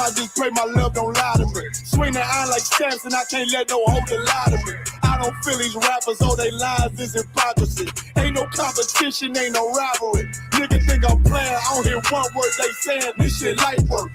I just pray my love don't lie to me. Swing the iron like stamps and I can't let no holder lie to me. I don't feel these rappers, all they lies is hypocrisy. Ain't no competition, ain't no rivalry. Nigga think I'm playing, I don't hear one word they saying, this shit light work.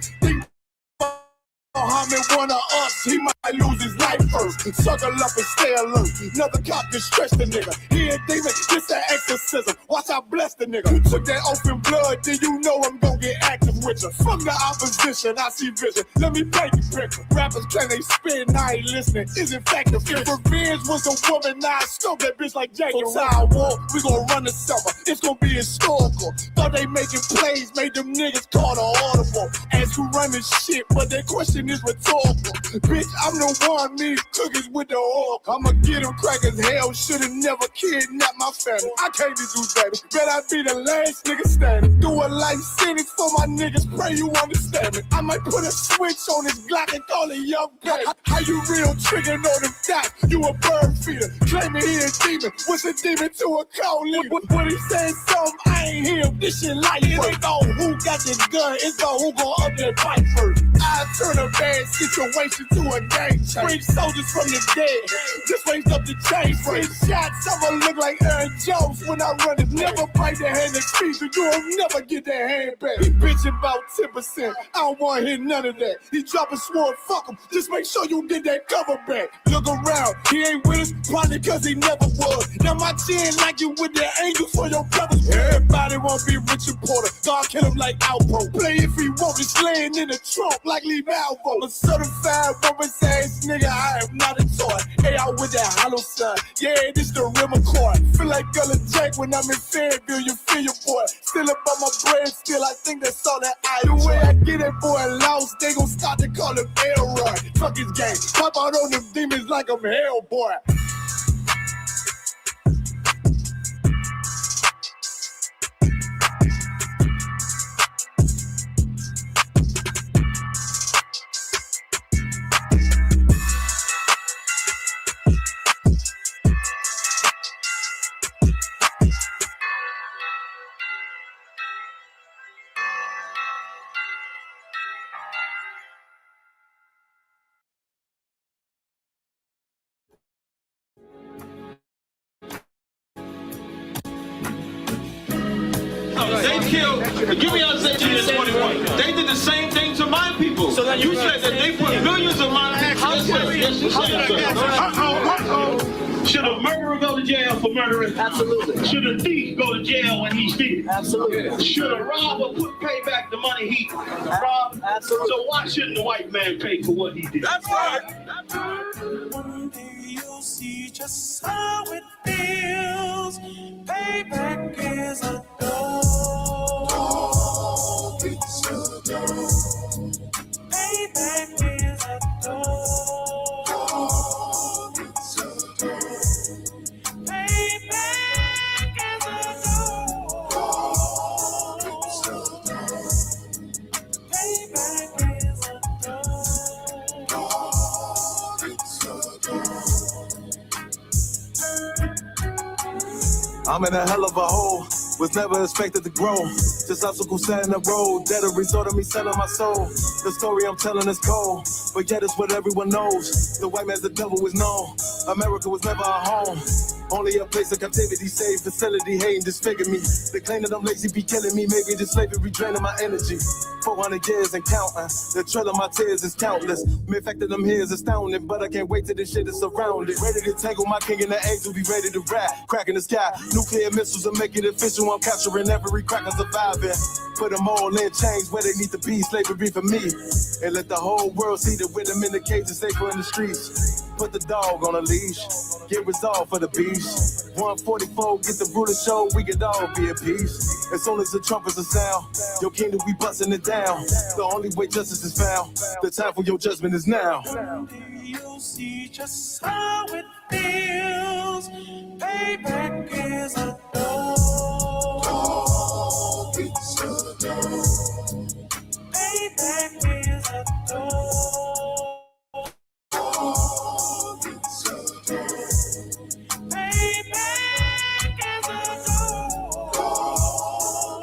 Muhammad one of us, he might lose his life first. Circle up and stay alert. Another cop can stretch the nigga. He ain't demon, this an exorcism. Watch I bless the nigga. You took that open blood, then you know I'm gonna get active with you. From the opposition, I see vision. Let me paint the picture. Rappers claim they spit, now I ain't listening. Is in fact the fear. If revenge was a woman, now I scope that bitch like Jake. It's our war, we gon' run the summer. It's gonna be historical. Thought they making plays, made them niggas call the audible. As who run this shit, but their question is rhetorical. Bitch, I'm the one, me cookies with the oil. I'ma get them crackers, hell, should've never kidnapped my family. I can't do baby, bet I be the last nigga standing. Do a life sentence for my niggas, pray you understand me. I might put a switch on this Glock and call it young baby. How you real trigger know them dots? You a bird feeder, claiming he a demon. What's a demon to a cold leader? When he saying something, I ain't hear him. This shit life. It ain't on who got this gun, it's on who gon' up that fight first. I turn a bad situation to a game change. Bring soldiers from the dead, just raise up the chain. Free shots, I'ma look like Aaron Jones when I run it. Never bite the hand that feeds you, you'll never get that hand back. He bitch about 10%, I don't wanna hear none of that. He dropping sword, fuck him, just make sure you get that cover back. Look around, he ain't with us, probably cause he never was. Now my chin like you with the angels for your brothers. Everybody wanna be Richard Porter, God kill him like Alpo. Play if he want, it's laying in the trunk like Lee Malvo. I'm a certified woman's ass nigga, I am not a toy. Hey, out with that hollow sign, yeah, this the rim accord. Feel like Gullah Jack when I'm in Fayetteville, you feel your boy. Still up on my bread, still I think that's all that I do. The way I get it, boy, lost, they gon' start to call him Elroy. Fuck his game, pop out on them demons like I'm Hellboy. They killed, give me our section in 21. They did the same thing to my people. So you said that they put millions of my houses. Yes, you said. Should a murderer go to jail for murdering? Absolutely. Should a thief go to jail when he steals? Absolutely. Should a robber pay back the money he robbed? Absolutely. So why shouldn't the white man pay for what he did? That's right. One day you'll see just how it feels. Payback is a dog. It's a dog. Payback is a dog. It's a dog. Payback is a dog. It's a dog. Payback is a dog. It's a dog. I'm in a hell of a hole. Was never expected to grow. Just obstacles set in the road. That a result of me selling my soul. The story I'm telling is cold, but yet it's what everyone knows. The white man's the devil is known. America was never our home. Only a place of captivity, safe facility, hating, disfigure me. They claim that I'm lazy, be killing me. Maybe the slavery draining my energy. 400 years and counting. The trail of my tears is countless. The fact that I'm here is astounding, but I can't wait till this shit is surrounded. Ready to tangle my king and the angel, be ready to rap. Cracking the sky, nuclear missiles will make it official. I'm capturing every cracker surviving. Put them all in chains where they need to be. Slavery for me. And let the whole world see that with them in the cages, safer in the streets. Put the dog on a leash. Get resolved for the beast. 144, get the ruler show. We could all be at peace. As soon as the trumpets are sound, your kingdom we busting it down. The only way justice is found. The time for your judgment is now. You'll see just how it feels. Payback is a dog. It's a dog. Payback is a dog. It's a dog. Payback is a dog.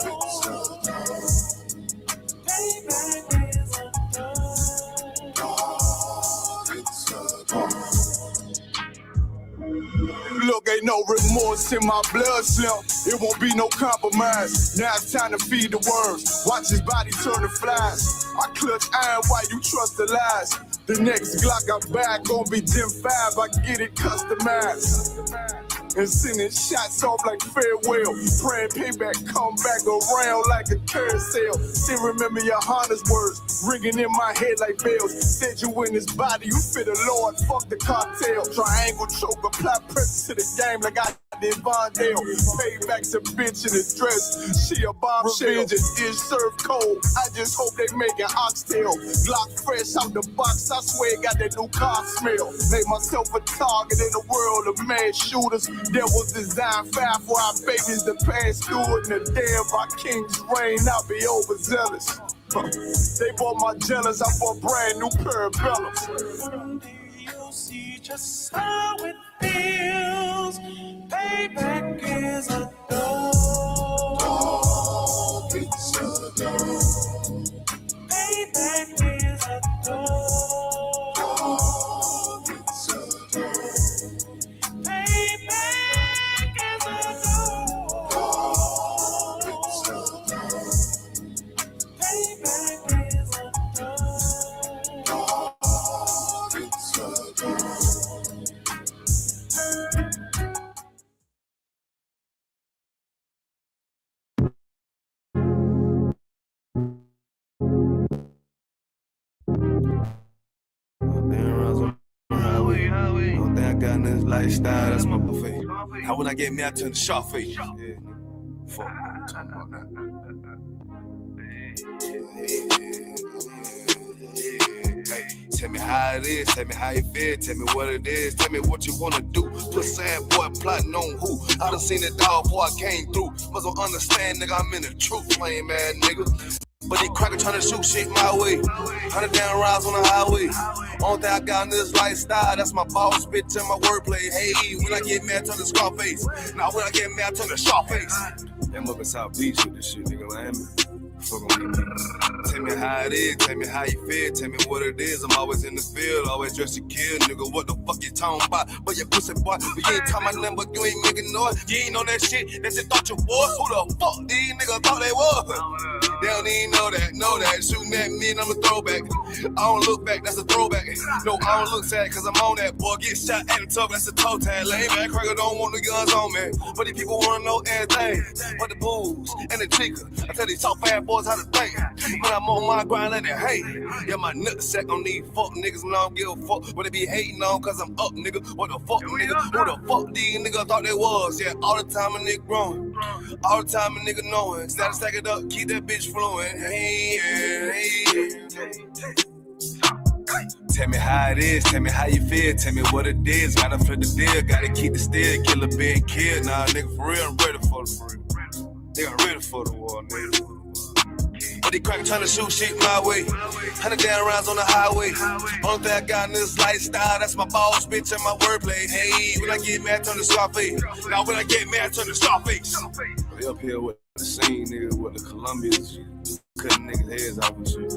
It's a dog. Payback is a dog. Look, ain't no remorse in my blood slip. It won't be no compromise. Now it's time to feed the worms. Watch his body turn to flies. I clutch iron while you trust the lies. The next Glock I buy gon' be Gen 5. I get it customized. And sending shots off like farewell. Praying payback come back around like a carousel. Still remember YAHANNA's words ringing in my head like bells. Said you in his body, you fit the Lord, fuck the cartel. Triangle choke, apply pressure to the game like I did Vondale. Payback to bitch in his dress. She a bombshell. Revenge is served cold. I just hope they make an oxtail. Glock fresh out the box, I swear got that new car smell. Made myself a target in a world of mad shooters. There was designed fire for our babies to pass through it. In the day of our king's reign, I'll be overzealous. They bought my jealous, I bought brand new parabellums. You'll see just how it feels. Payback is a dog. It's a dog. Payback is a dog. It's a dog. Payback is a dog. It's a dog. Payback is a dog. It's a dog. One thing I got in this lifestyle, that's my buffet. How would I get me out to the sharp face? Yeah, fuck, I'm talking about that. Hey, tell me how it is, tell me how you feel, tell me what it is, tell me what you wanna do. Put sad boy plotting on who? I done seen it all before I came through. Must don't understand, nigga, I'm in the truth, lame ass nigga. But they cracker trying to shoot shit my way. 100 down rides on the highway. Only thing I got in this lifestyle, that's my boss bitch and my wordplay. Hey, when I get mad, turn the Scarface. Now when I get mad, turn the Sharface. I'm up in South Beach with this shit, nigga, Miami. Fuck on me. Tell me how it is, tell me how you feel, tell me what it is. I'm always in the field, always dressed to kill, nigga. What the fuck you talking about? But your pussy boy, but you ain't talking about nothing, but you ain't making noise. You ain't know that shit, that shit thought you was. Who the fuck these niggas thought they was? They don't even know that. Shooting at me and I'm a throwback. I don't look back, that's a throwback. No, I don't look sad, cause I'm on that. Boy, get shot at the top, that's a toe tag. Lame man, cracker don't want the guns on me. But these people wanna know everything. But the booze and the chica. I tell these top fat boys how to think. But I'm on my grind like that, hey. Yeah, my nutsack on these fuck niggas, and I don't give a fuck what they be hating on, cause I'm up, nigga. What the fuck, nigga? Who the fuck these niggas thought they was? Yeah, all the time a nigga growing. All the time a nigga knowing. Gotta stack it up, keep that bitch flowing. Hey, hey. Tell me how it is, tell me how you feel, tell me what it is. Gotta flip the deal, gotta keep the steel, killer being killed. Nah, nigga, for real, I'm ready for the real. Nigga, ready for the war, nigga. But they crack trying to shoot shit my way. 100 down rounds on the highway. Only thing I got in this lifestyle, that's my boss bitch and my wordplay. Hey, when I get mad, turn the Scarface. Now when I get mad, turn the Scarface. We up here with the scene, nigga, with the Colombians cutting niggas' heads off and shit.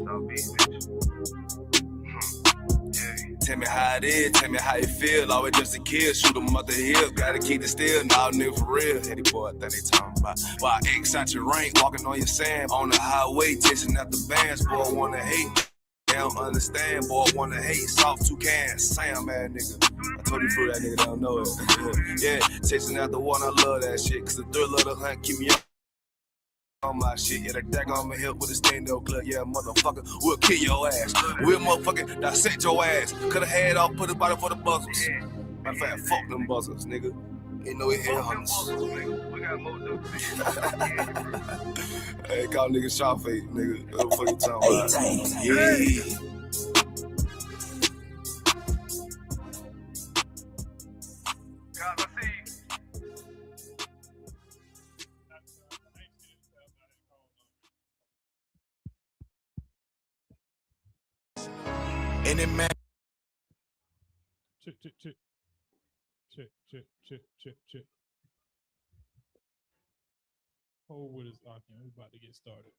Tell me how it is, tell me how you feel. Always just a kid, shoot 'em up the hill. Gotta keep it still, nah, nigga, for real. Hey, boy, that they talking about. Why X out your rank, walking on your sand. On the highway, chasing out the bands. Boy, wanna hate. They don't understand, boy, wanna hate. Soft two cans, Sam, man, nigga. I told you for that nigga don't know it. Yeah, chasing out the one, I love that shit. Cause the thrill of the hunt keep me up. On my shit, yeah, that dag on my hip with a stand-up club, yeah, motherfucker, we'll kill your ass. We'll motherfucking dissect your ass. Cut a head off, put a body for the buzzers. Matter of fact, fuck them buzzers, nigga. Ain't no head hunters. We got more dope. Hey, call nigga sharp face, nigga. What the fuck you talking about? Yeah. Any man. Check. Hold with us, Akim. We're about to get started.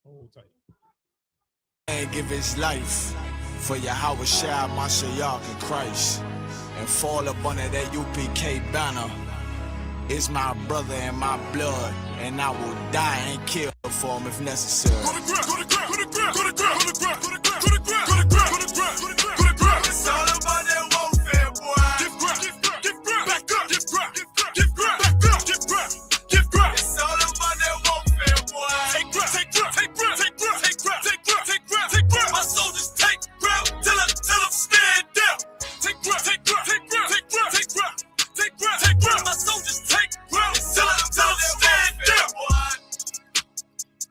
Hold tight. And give his life for YAHANNA, Mashiach, and Christ, and fall up under that U.P.K banner. It's my brother and my blood, and I will die and kill for him if necessary. Go to ground, go to ground, go to ground, go to ground, go to ground, go to ground, go to ground, go to ground, go to ground, go to ground. It's all about that warfare, boy. Give ground, give ground, back up, give ground, give ground, back up, give ground, give ground. It's all about that warfare, boy. Take ground, take ground, take ground, take ground, take ground, take ground, take ground, take ground. My soldiers take ground till them stand down. Take ground, take ground, take ground, take ground, take ground, take ground, take ground. My soldiers take ground till them stand down.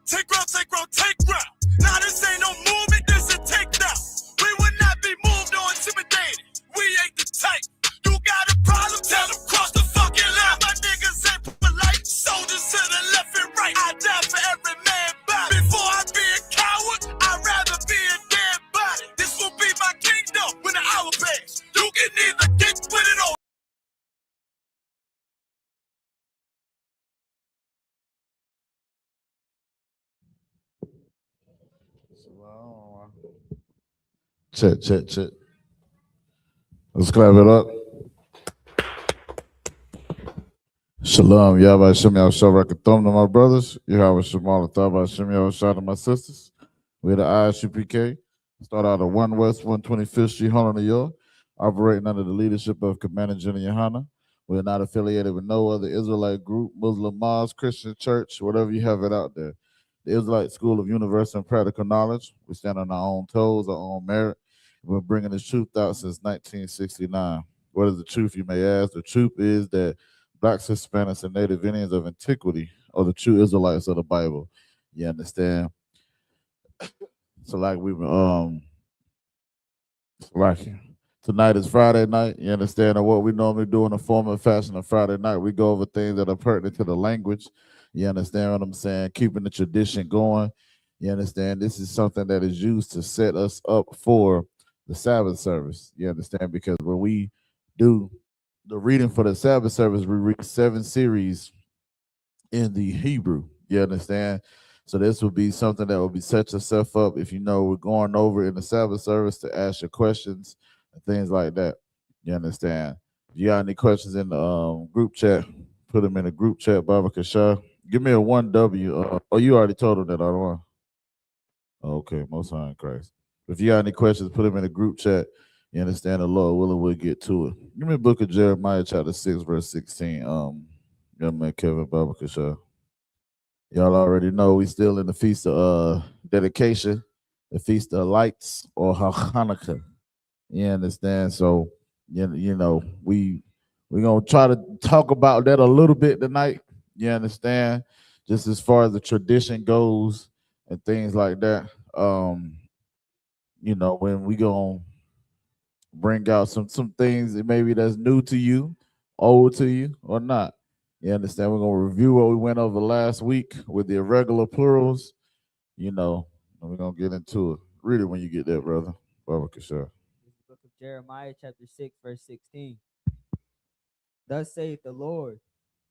Take ground, take ground, take ground. Now this ain't no movement, this a takedown. We would not be moved or intimidated. We ain't the type. You got a problem, tell them cross the fucking line. My niggas ain't polite. Soldiers to the left and right. I die for every man body. Before I be a coward, I'd rather be a dead body. This will be my kingdom when the hour pass. You can either get with it or Check. Let's clap it up. Shalom, Yahweh Shem Yahshua Rakathom to my brothers. Yahweh Shemal Athabah Shem Yahshua to my sisters. We're the I.S.U.P.K. Start out of 1 West 125th Street, Harlem, New York. Operating under the leadership of Commander General YAHANNA. We're not affiliated with no other Israelite group, Muslim mosque, Christian church, whatever you have it out there. The Israelite School of Universal and Practical Knowledge. We stand on our own toes, our own merit. We're bringing this truth out since 1969. What is the truth, you may ask? The truth is that Blacks, Hispanics, and Native Indians of antiquity are the true Israelites of the Bible. You understand? So like we've been, tonight is Friday night. You understand? And what we normally do in the form and fashion of Friday night, we go over things that are pertinent to the language. You understand what I'm saying? Keeping the tradition going. You understand? This is something that is used to set us up for the Sabbath service. You understand? Because when we do the reading for the Sabbath service, we read 7 series in the Hebrew. You understand? So this will be something that will be set yourself up if you know we're going over in the Sabbath service to ask your questions and things like that. You understand? If you got any questions in the group chat, put them in the group chat, Baba Kashar. Give me a 1W. Oh, you already told them that, I don't want. Okay, most high in Christ. If you got any questions, put them in the group chat. You understand? The Lord willing, we'll get to it. Give me the book of Jeremiah, chapter 6, verse 16. Young man Kevin, Baba Kashar. Y'all already know we still in the feast of dedication, the feast of lights, or Hanukkah. You understand? So you know we're gonna try to talk about that a little bit tonight. You understand? Just as far as the tradition goes and things like that. You know, when we gonna bring out some things that maybe that's new to you, old to you, or not. You understand? We're gonna review what we went over last week with the irregular plurals. You know, and we're gonna get into it. Read it when you get there, brother. Baba Kashar. Book of Jeremiah, chapter 6, verse 16. Thus saith the Lord,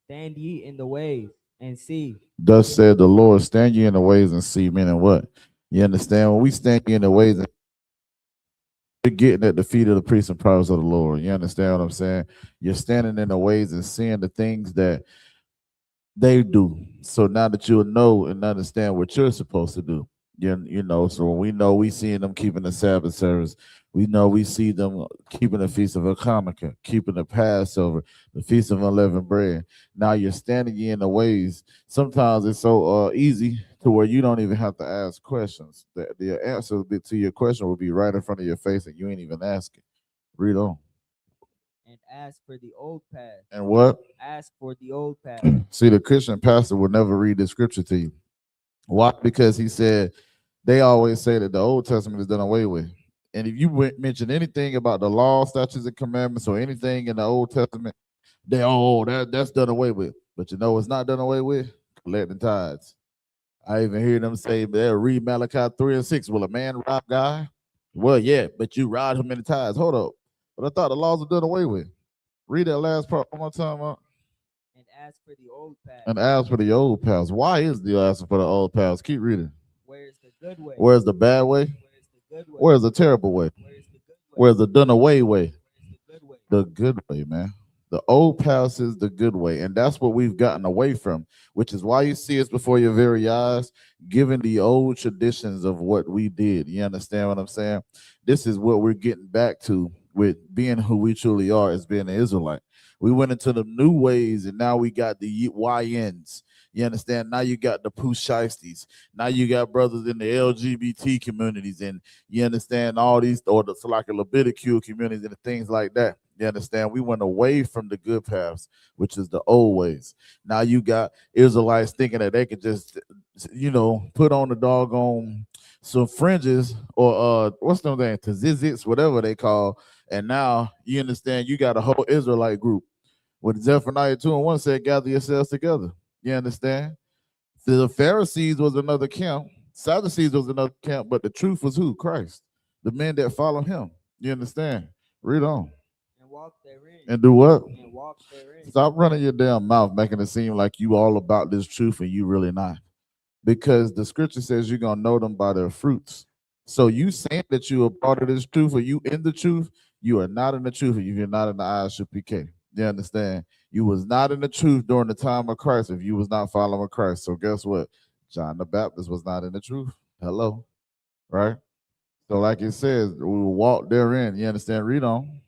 stand ye in the ways and see. Thus said the Lord, stand ye in the ways and see. Meaning what? You understand? When we stand ye in the ways, you're getting at the feet of the priests and prophets of the Lord. You understand what I'm saying? You're standing in the ways and seeing the things that they do. So now that you'll know and understand what you're supposed to do. You know, so when we know we seeing them keeping the Sabbath service, we know we see them keeping the Feast of Hanukkah, keeping the Passover, the Feast of Unleavened Bread. Now you're standing in the ways. Sometimes it's so easy to where you don't even have to ask questions. The answer to your question will be right in front of your face and you ain't even asking. Read on. And ask for the old path. And what? Ask for the old path. See, the Christian pastor will never read the scripture to you. Why? Because he said they always say that the Old Testament is done away with. And if you mention anything about the law, statutes, and commandments, or anything in the Old Testament, that's done away with. But you know what's not done away with? Collecting tithes. I even hear them say, they'll read Malachi 3 and 6. Will a man rob God? Well, yeah, but you robbed him in the tithes. Hold up. But I thought the laws were done away with. Read that last part one more time, Mark. And ask for the old path. And ask for the old paths. Why is the asking for the old paths? Keep reading. Where's the good way? Where's the bad way? good way? Where's the terrible way? Where's the good way? Where's the done away way? Where's the good way? The good way, man. The old path is the good way. And that's what we've gotten away from, which is why you see us before your very eyes, giving the old traditions of what we did. You understand what I'm saying? This is what we're getting back to with being who we truly are as being an Israelite. We went into the new ways, and now we got the YNs. You understand? Now you got the Pushistes. Now you got brothers in the LGBT communities, and you understand all these, or the like a Leviticule communities and things like that. You understand? We went away from the good paths, which is the old ways. Now you got Israelites thinking that they could just, put on the doggone some fringes or what's them thing, tzitzits, whatever they call. And now you understand you got a whole Israelite group. What Zephaniah 2:1 said, gather yourselves together. You understand? The Pharisees was another camp, Sadducees was another camp, but the truth was who? Christ. The men that follow him. You understand? Read on. And walk therein. And do what? And walk therein. Stop running your damn mouth, making it seem like you all about this truth and you really not. Because the scripture says you're gonna know them by their fruits. So you saying that you are part of this truth or you in the truth, you are not in the truth if you're not in the I.S.U.P.K. You understand? You was not in the truth during the time of Christ if you was not following Christ. So guess what? John the Baptist was not in the truth. Hello, right? So like it says, we will walk therein. You understand? Read on.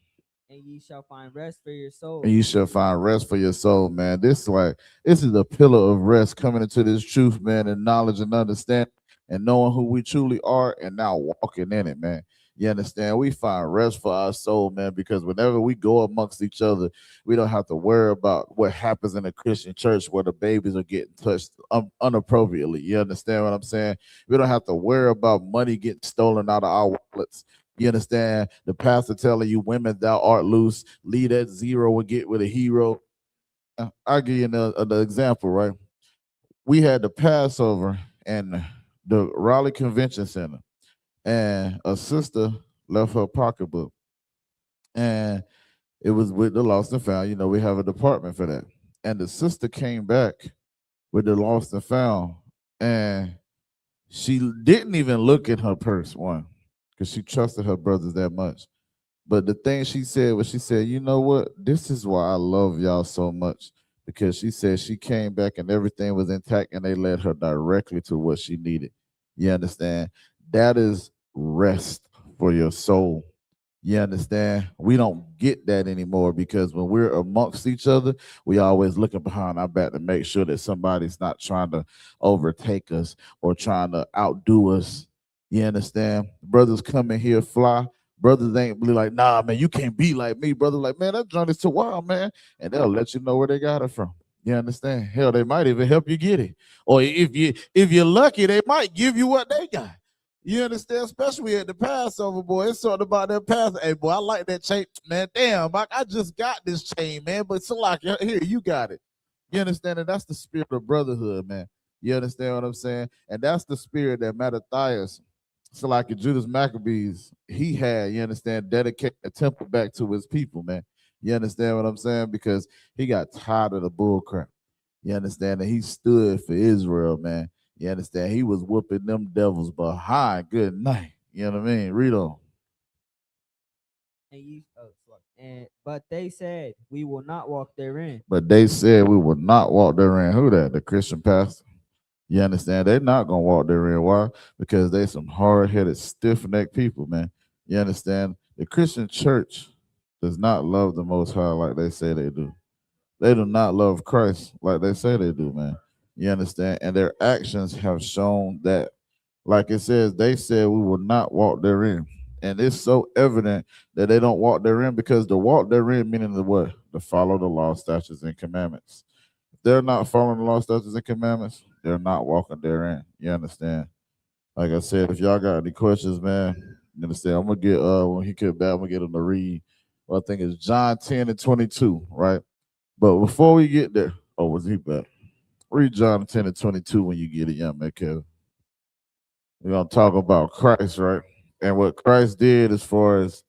And ye shall find rest for your soul. And you shall find rest for your soul, man. This is a pillar of rest coming into this truth, man, and knowledge and understanding and knowing who we truly are and now walking in it, man. You understand? We find rest for our soul, man, because whenever we go amongst each other, we don't have to worry about what happens in a Christian church where the babies are getting touched unappropriately. You understand what I'm saying? We don't have to worry about money getting stolen out of our wallets. You understand? The pastor telling you, women, thou art loose, leave at zero and get with a hero. I'll give you the example, right? We had the Passover in the Raleigh Convention Center, and a sister left her pocketbook, and it was with the lost and found. You know, we have a department for that. And the sister came back with the lost and found, and she didn't even look in her purse, one, because she trusted her brothers that much. But the thing she said was, she said, you know what? This is why I love y'all so much. Because she said she came back and everything was intact and they led her directly to what she needed. You understand? That is rest for your soul. You understand? We don't get that anymore because when we're amongst each other, we always looking behind our back to make sure that somebody's not trying to overtake us or trying to outdo us. You understand? Brothers come in here fly. Brothers ain't really like, nah, man, you can't be like me. Brother like, man, that joint is too wild, man. And they'll let you know where they got it from. You understand? Hell, they might even help you get it. Or if you're lucky, they might give you what they got. You understand? Especially at the Passover, boy. It's something about that Passover. Hey, boy, I like that chain. Man, damn, I just got this chain, man. But so like, here, you got it. You understand? And that's the spirit of brotherhood, man. You understand what I'm saying? And that's the spirit that Mattathias, so like Judas Maccabees, he had, you understand, dedicate a temple back to his people, man. You understand what I'm saying? Because he got tired of the bull crap. You understand? And he stood for Israel, man. You understand? He was whooping them devils behind. Good night. You know what I mean? Read on. But they said, we will not walk therein. But they said we will not walk therein. Who that? The Christian pastor. You understand? They're not going to walk therein. Why? Because they some hard-headed, stiff-necked people, man. You understand? The Christian church does not love the Most High like they say they do. They do not love Christ like they say they do, man. You understand? And their actions have shown that. Like it says, they said we will not walk therein. And it's so evident that they don't walk therein because the walk therein meaning the what? To follow the law, statutes, and commandments. If they're not following the law, statutes, and commandments, they're not walking therein. You understand? Like I said, if y'all got any questions, man, you understand? I'm gonna get when he get back, I'm gonna get him to read. Well, I think it's John 10 and 22, right? But before we get there, oh, was he back? Read John 10 and 22 when you get it, young man, Kevin. We're gonna talk about Christ, right? And what Christ did as far as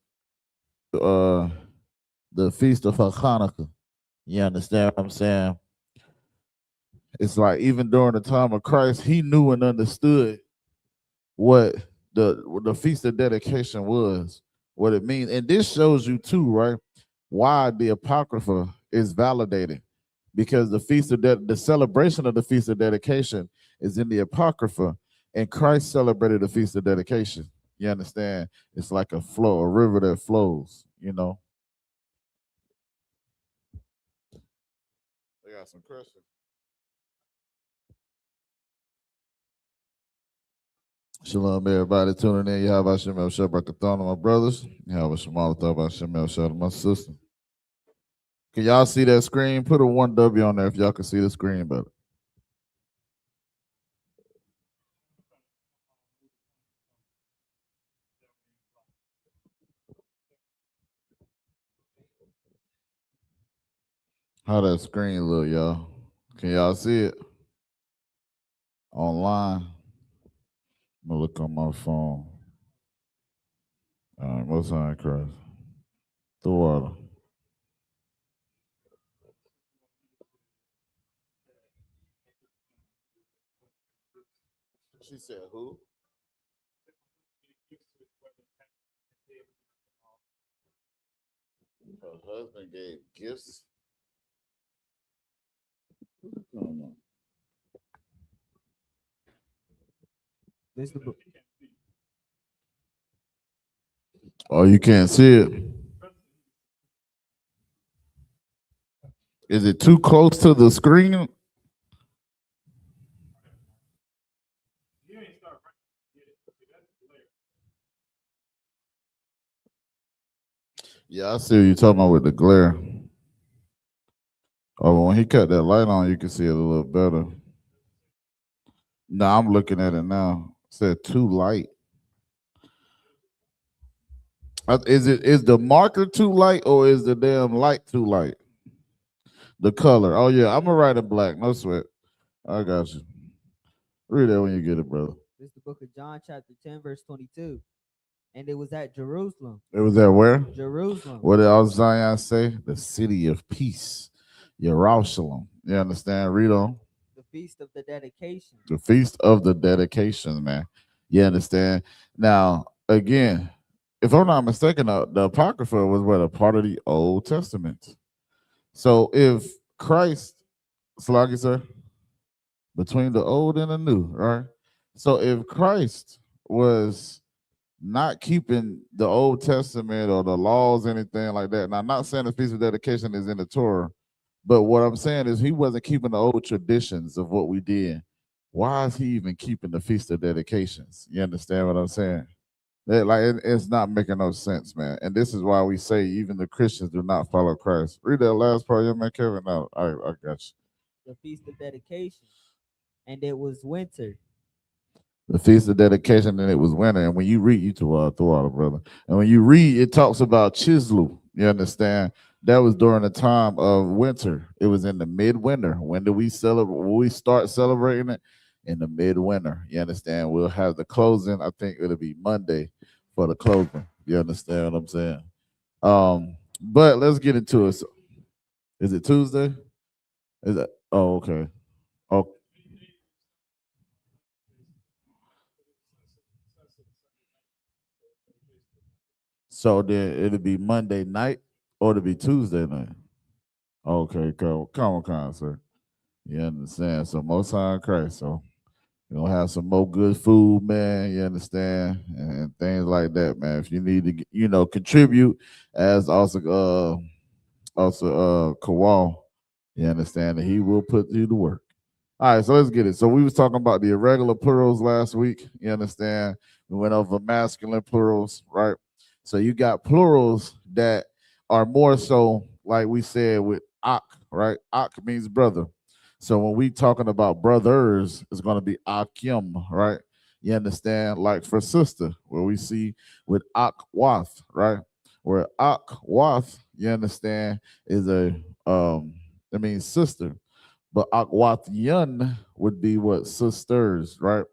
the feast of Hanukkah. You understand what I'm saying? It's like even during the time of Christ, he knew and understood what the feast of dedication was, what it means. And this shows you too, right, why the Apocrypha is validated. Because the celebration of the feast of dedication is in the Apocrypha, and Christ celebrated the feast of dedication. You understand? It's like a flow, a river that flows, you know. They got some questions. Shalom, everybody tuning in. YAHANNA Shabbat my brothers. YAHANNA my sister. Can y'all see that screen? Put a 1W on there if y'all can see the screen better. How that screen look, y'all? Can y'all see it? Online. I'm gonna look on my phone. All right, most high Christ. The water. She said who? Her husband gave gifts. What's going on? This the book. Oh, you can't see it. Is it too close to the screen? Yeah, I see what you're talking about with the glare. Oh, when he cut that light on, you can see it a little better. No, I'm looking at it now. It said too light. Is the marker too light or is the damn light too light? The color. Oh yeah, I'm gonna write in black. No sweat. I got you. Read that when you get it, brother. This is the book of John, chapter 10, verse 22. And it was at Jerusalem. It was at where? Jerusalem. What did Al Zion say? The city of peace. Jerusalem. You understand? Read on. The feast of the dedication. The feast of the dedication, man. You understand? Now, again, if I'm not mistaken, the Apocrypha was what, a part of the Old Testament. So if Christ, Sluggy, sir, between the old and the new, right? So if Christ was not keeping the Old Testament or the laws, anything like that. Now, I'm not saying the Feast of Dedication is in the Torah, but what I'm saying is he wasn't keeping the old traditions of what we did. Why is he even keeping the Feast of Dedications? You understand what I'm saying? It's not making no sense, man. And this is why we say even the Christians do not follow Christ. Read that last part, man, Kevin. No, I got you. The Feast of Dedication. And it was winter. The Feast of Dedication, and it was winter. And when you read, you through all brother. And when you read, it talks about Chislu. You understand? That was during the time of winter. It was in the midwinter. When do we celebrate? When we start celebrating it? In the midwinter. You understand? We'll have the closing. I think it'll be Monday for the closing. You understand what I'm saying? But let's get into it. Is it Tuesday? Is it? Oh, okay. Oh. So then it'll be Monday night or it'll be Tuesday night. Okay, come on, sir. You understand? So most high in Christ. So you're gonna have some more good food, man. You understand? And things like that, man. If you need to, contribute as also Kawal, you understand that he will put you to work. All right, so let's get it. So we was talking about the irregular plurals last week. You understand? We went over masculine plurals, right? So you got plurals that are more so, like we said, with ak, right? Ak means brother. So when we talking about brothers, it's going to be akim, right? You understand? Like for sister, where we see with akwath, right? Where akwath, you understand, is it means sister. But akwatyan would be what? Sisters, right?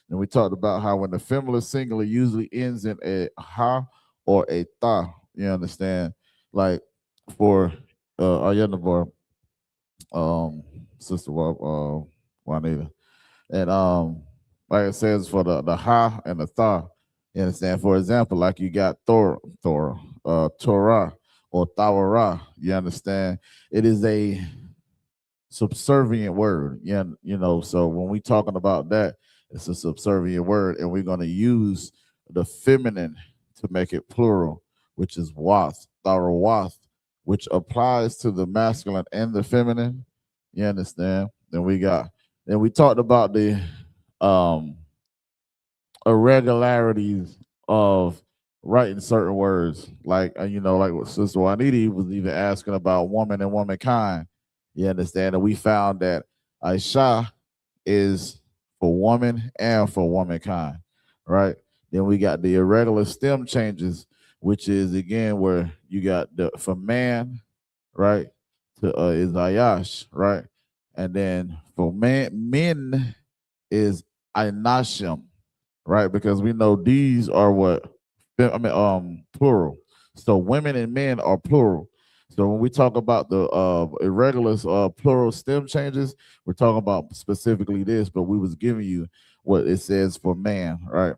And we talked about how when the feminine singular usually ends in a ha or a ta, you understand? Like for Ayanabar, Sister Juanita. And like it says for the ha and the tha, You understand? For example, like you got Torah, Torah, or Tawara. You understand? It is a subservient word. Yeah, you know. So when we talking about that, it's a subservient word, and we're going to use the feminine to make it plural, which is wath, Thawath, which applies to the masculine and the feminine. You understand? Then we talked about the um irregularities of writing certain words, like you know, like what Sister Juanita was even asking about woman and womankind. You understand? And we found that Aisha is for woman and for womankind, right? Then we got the irregular stem changes, which is again where you got the for man, right, to is Ayash, right, and then for men is Ainashim, right? Because we know these are what plural. So women and men are plural. So when we talk about the irregular plural stem changes, we're talking about specifically this, but we was giving you what it says for man, right?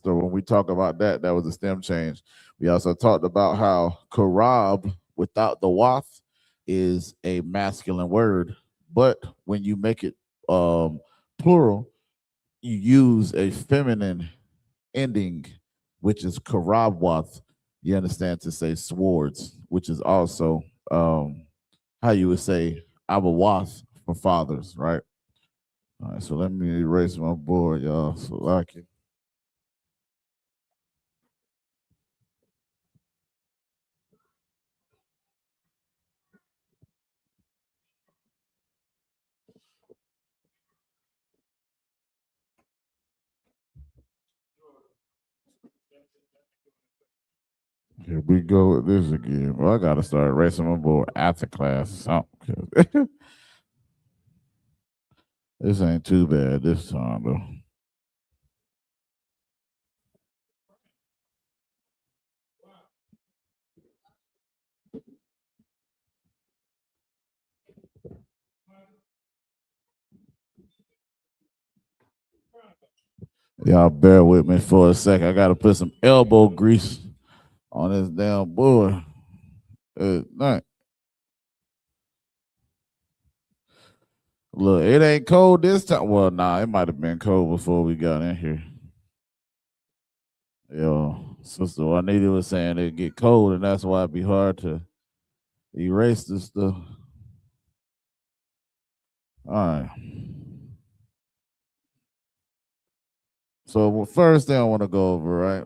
So when we talk about that, that was a stem change. We also talked about how karab without the wath is a masculine word, but when you make it plural, you use a feminine ending, which is karabwath. You understand, to say swords, which is also how you would say abawath for fathers, right? All right, so let me erase my board, y'all. So I can. Here we go with this again. Well, I gotta start erasing my board after class or something. This ain't too bad this time though. Y'all bear with me for a second. I gotta put some elbow grease on this damn board. Night. Look, it ain't cold this time. Well, nah, it might have been cold before we got in here. Yo, Sister Juanita was saying it get cold, and that's why it'd be hard to erase this stuff. All right. So, first thing I want to go over, right?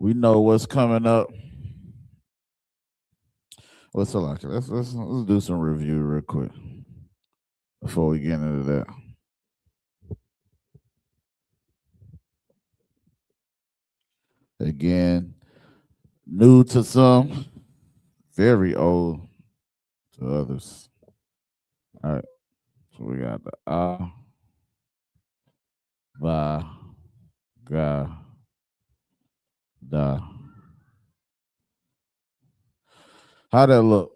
We know what's coming up. What's so like? Let's do some review real quick before we get into that. Again, new to some, very old to others. All right. So we got the va, ga, da. How that look?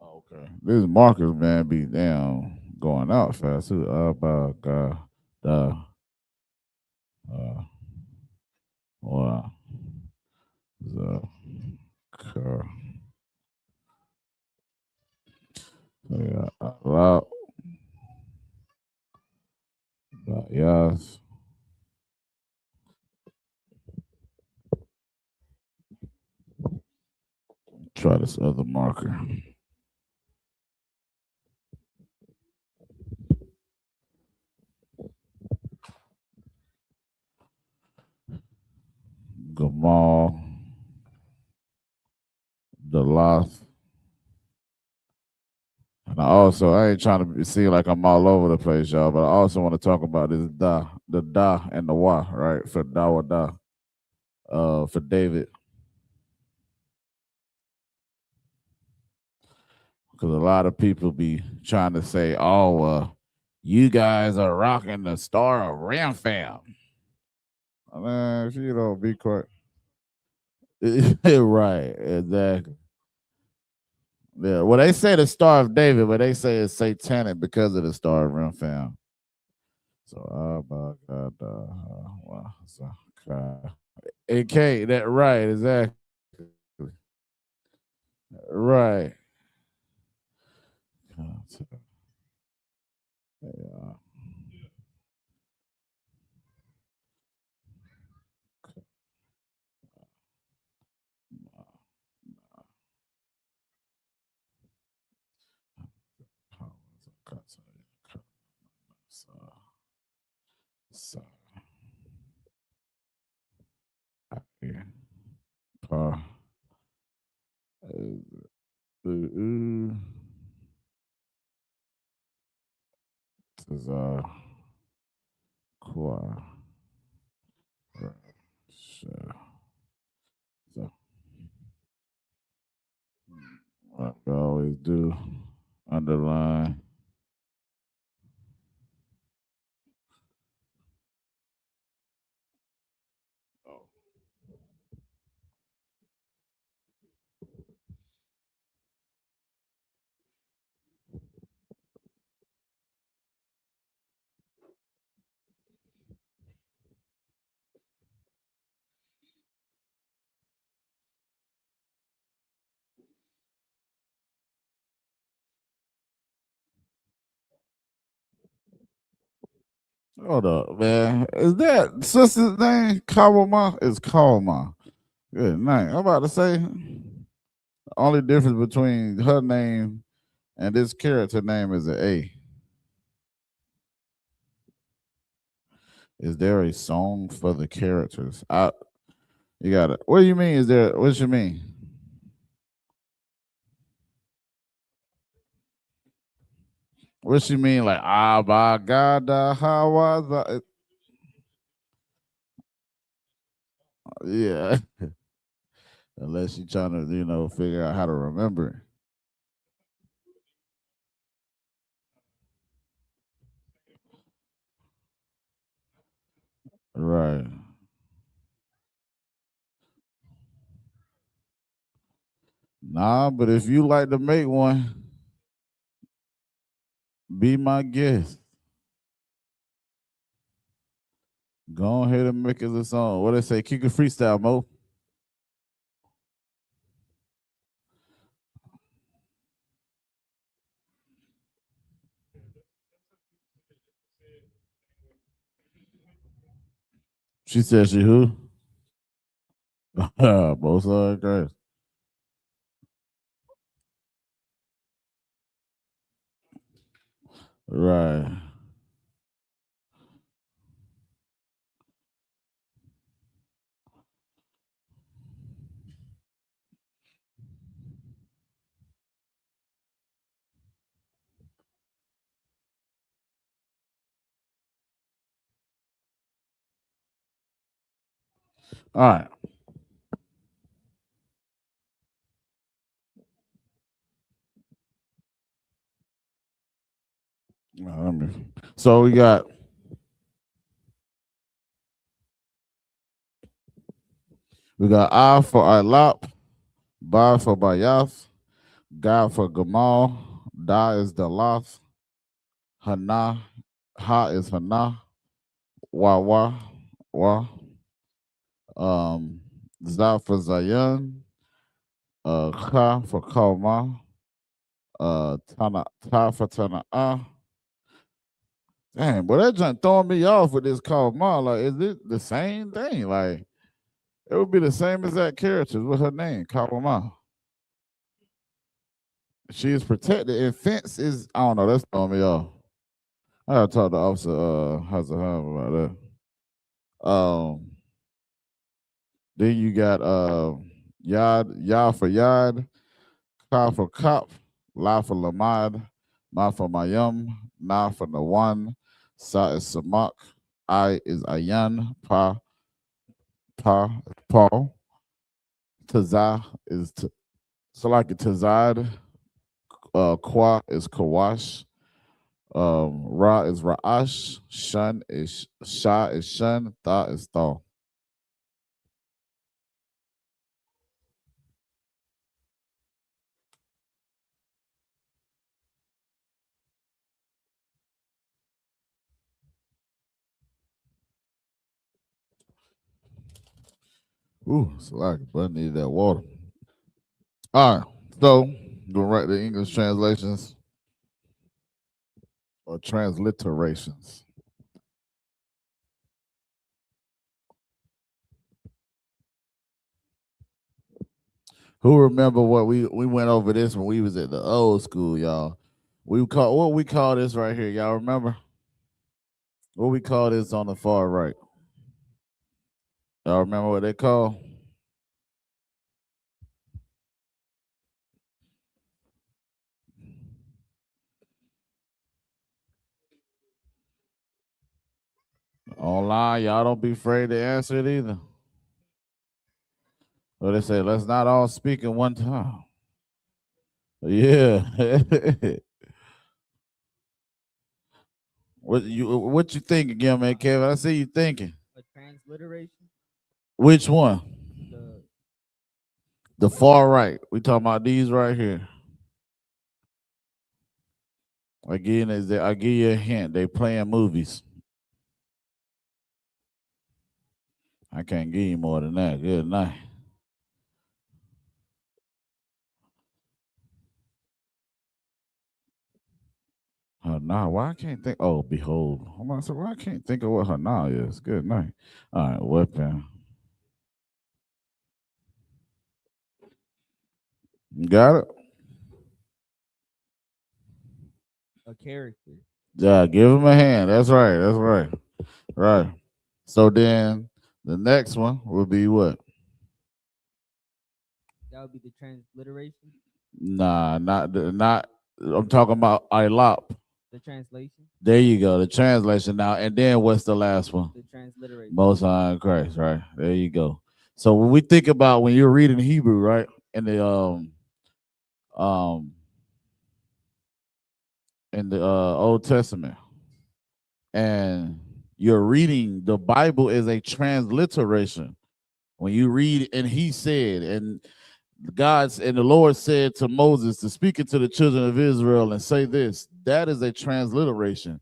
Okay. This markers, man, be down going out fast too. Ba, ga, da, wa, za, ka. Yeah, la, ba, yas. Try this other marker. Gamal, Delath. And I ain't trying to seem like I'm all over the place, y'all, but I also want to talk about this the da and the wa, right? For dawa da, for David. Because a lot of people be trying to say, oh, You guys are rocking the Star of Ram Fam. Man, if you don't be quiet. Right, exactly. Yeah, well, they say the Star of David, but they say it's satanic because of the Star of Ram Fam. So, my God, wow, so, AK, that right, exactly. Right. Yeah. So, yeah. Is cool. So, like I always do, underline. Hold up, man. Is that sister's name? Kawama? It's Kawama. Good night. I'm about to say the only difference between her name and this character name is an A. Is there a song for the characters? You got it. What do you mean? Is there? What you mean? What you mean? Like by God, how was it? Yeah. Unless you're trying to, figure out how to remember it. Right. Nah, but if you like to make one, be my guest. Go ahead and make us a song. What they say? Kick a freestyle, Mo. She said she who? Both sides, guys. Right. All right. So we got I for I.L.O.P., Ba for Bayaf, Ga for Gamal, Da is the Loth, Hana, Ha is Hana, Wa, Wa, Za for Zayan, Kha for Kalma, Tana, Ta for Tana, Damn, boy, that junk throwing me off with this Kalma. Like, is it the same thing? Like, it would be the same exact characters with her name, Kalma. She is protected, and fence is, I don't know, that's throwing me off. I gotta talk to Officer Hazaham about that. Then you got Yad for Yad, Ka for Kop, La for Lamad, Ma for Mayum, Na for Nawan, Sa is Samak, I is Ayan, Paul, Tazah is Salaki Tazad, Kwa is Kawash, Ra is Ra'ash, Shun is Sha is Shun, Tha is Thaw. Ooh, it's like, but I need that water. All right, so gonna write the English translations or transliterations. Who remember what we went over this when we was at the old school, y'all? We call what we call this right here, y'all remember? What we call this on the far right? Y'all remember what they call? Online, y'all don't be afraid to answer it either. Well, they say let's not all speak at one time. Yeah. what you think again, man, Kevin? I see you thinking. A transliteration? Which one? The The far right. We talking about these right here. Again, I give you a hint. They playing movies. I can't give you more than that. Good night. Hana. Why I can't think? Oh, behold. I'm gonna say why I can't think of what Hana is. Good night. All right, weapon. You got it. a character. Yeah, give him a hand. That's right. That's right. Right. So then the next one will be what? That would be the transliteration. Nah, not. I'm talking about I.L.O.P. The translation. There you go. The translation now, and then what's the last one? The transliteration. Most High in Christ. Right. There you go. So when we think about when you're reading Hebrew, right, in the um Old Testament, and you're reading the Bible is a transliteration. When you read, and he said, and God's and the Lord said to Moses to speak it to the children of Israel and say this, that is a transliteration.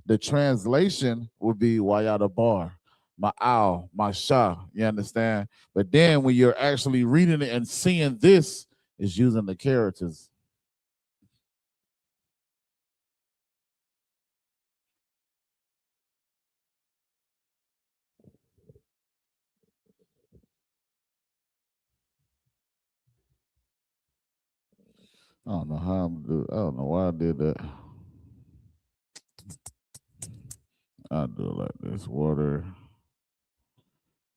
The translation would be Wayada Bar, Ma'al, Masha. You understand? But then when you're actually reading it and seeing this, is using the characters. I don't know how I'm do. I don't know why I did that. I'll do it like this: water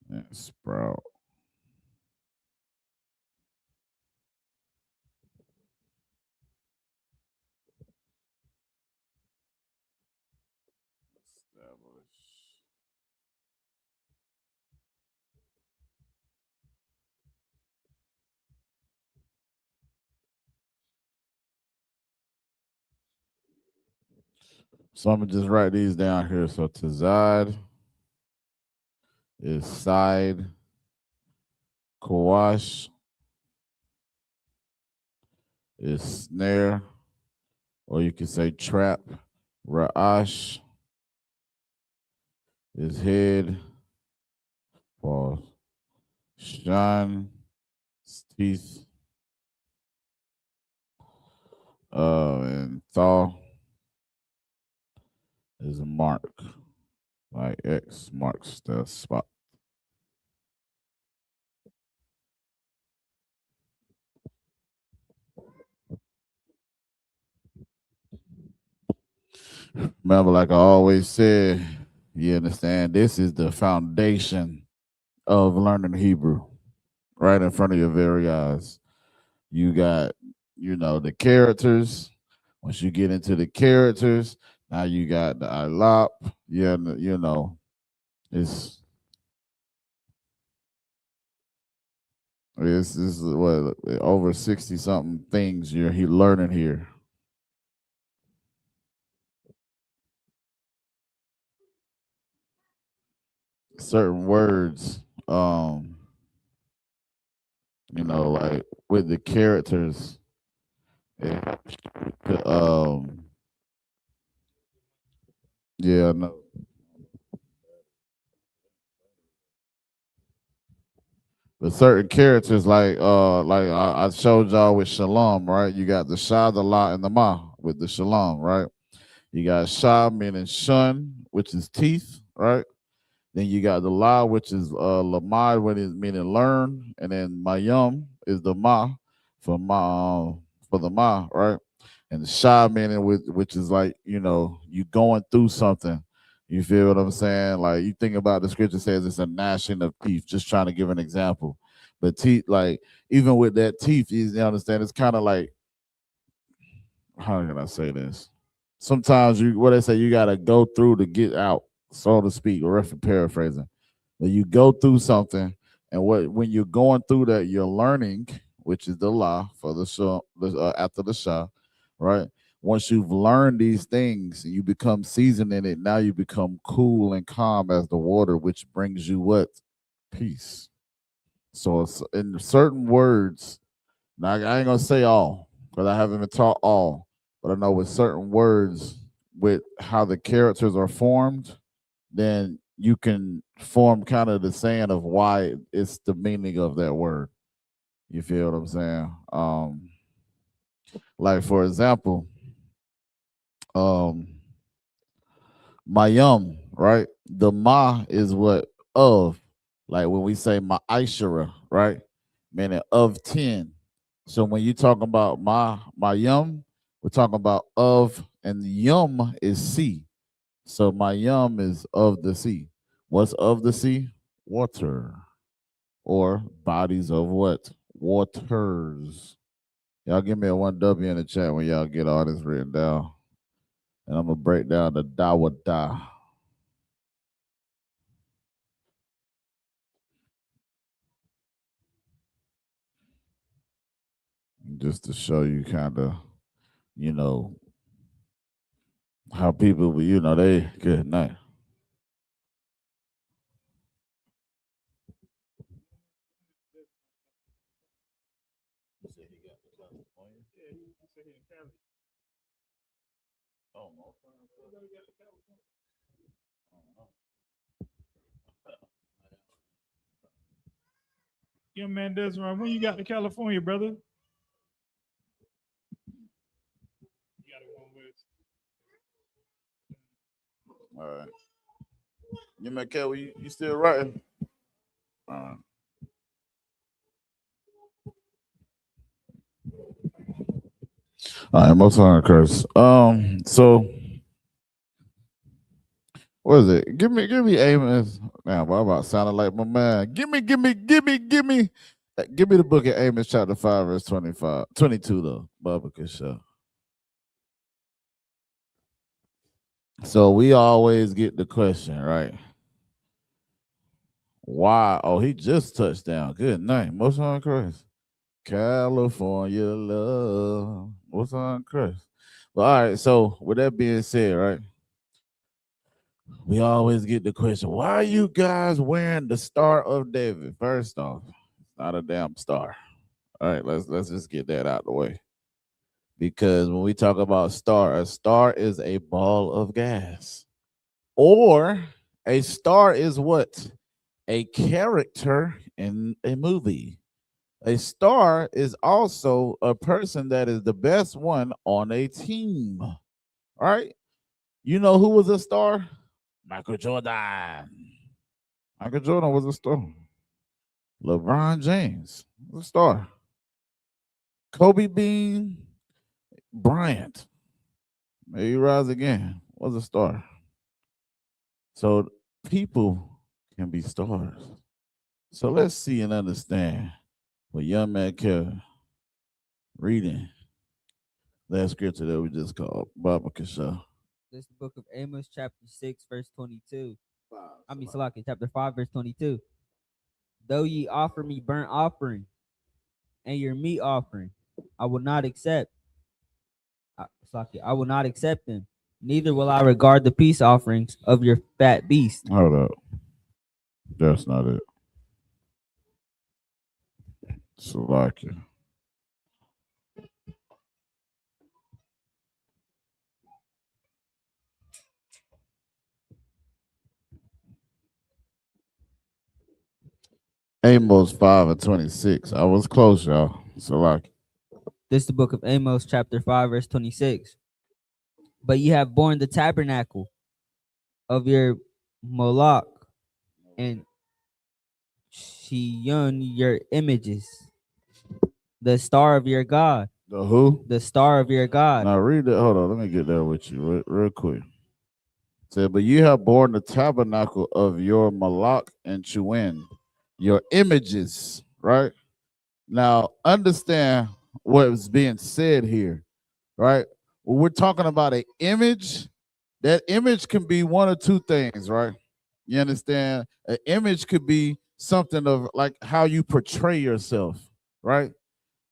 and sprout. Establish. So I'm gonna just write these down here. So Tazad is side. Kawash is snare, or you can say trap. Ra'ash is head. Pause. Shan is teeth. And thaw is a mark. Like X marks the spot. Remember, like I always said, you understand, this is the foundation of learning Hebrew right in front of your very eyes. You got, the characters. Once you get into the characters, now you got the I.L.O.P. Yeah, it's this is what over 60 something things you're learning here. certain words, like with the characters, it helps you to, yeah, I know. But certain characters, like I showed y'all with Shalom, right? You got the Shah, the La, and the Ma with the Shalom, right? You got Shah meaning shun, which is teeth, right? Then you got the La, which is Lamad, which is meaning learn, and then Mayum is the for the Ma, right? And the Shah meaning which is like you going through something. You feel what I'm saying? Like you think about the scripture says it's a gnashing of teeth. Just trying to give an example, but teeth, like even with that teeth, you understand? It's kind of like, how can I say this? Sometimes what they say, you gotta go through to get out, so to speak, or if paraphrasing. But you go through something, and when you're going through that, you're learning, which is the law for the shah, after the shah, right? Once you've learned these things, you become seasoned in it. Now you become cool and calm as the water, which brings you what? Peace. So it's in certain words. Now I ain't gonna say all because I haven't been taught all, but I know with certain words, with how the characters are formed, then you can form kind of the saying of why it's the meaning of that word. You feel what I'm saying? Like for example, um, Mayum, right? The ma is what of, like when we say ma'ishara, right? Meaning of 10. So when you talking about Mayum, we're talking about of, and yum is sea. So Mayum is of the sea. What's of the sea? Water. Or bodies of what? Waters. Y'all give me a 1W in the chat when y'all get all this written down. And I'm gonna break down the Dawada. Just to show you kind of, you know, how people, they good night. Yeah, man, that's right. When you got to California, brother? You got to go with. All right. You man, Kelly, you still writing? All right. All right, most on curse. So what is it? Give me Amos. Now, I'm about sounding like my man. Give me the book of Amos chapter 5, verse 25, 22 though. Barbecue show. So we always get the question, right? Why? Oh, he just touched down. Good night. Most on Christ. California love. Most on Christ. Well, all right. So with that being said, right? We always get the question, why are you guys wearing the Star of David? First off, it's not a damn star. All right, let's just get that out of the way. Because when we talk about star, a star is a ball of gas. Or a star is what? A character in a movie. A star is also a person that is the best one on a team. All right? You know who was a star? Michael Jordan. Michael Jordan was a star. LeBron James was a star. Kobe Bryant, may he rise again, was a star. So people can be stars. So let's see and understand what young man Kevin reading that scripture that we just called Baba Kasha. This is the book of Amos, chapter 6, verse 22. Salaki, chapter 5, verse 22. Though ye offer me burnt offering and your meat offering, I will not accept. Salaki, I will not accept them. Neither will I regard the peace offerings of your fat beast. Hold up. That's not it. Salakia. Amos 5:26. I was close, y'all. Salakia. This is the book of Amos, chapter 5, verse 26. But ye have borne the tabernacle of your Moloch, and Shion your images, the star of your God. The who? The star of your God. Now read that. Hold on. Let me get there with you real quick. Said, but you have borne the tabernacle of your Malak and Chuin, your images, right? Now understand what is being said here, right? When we're talking about an image, that image can be one or two things, right? You understand? An image could be something of like how you portray yourself, right?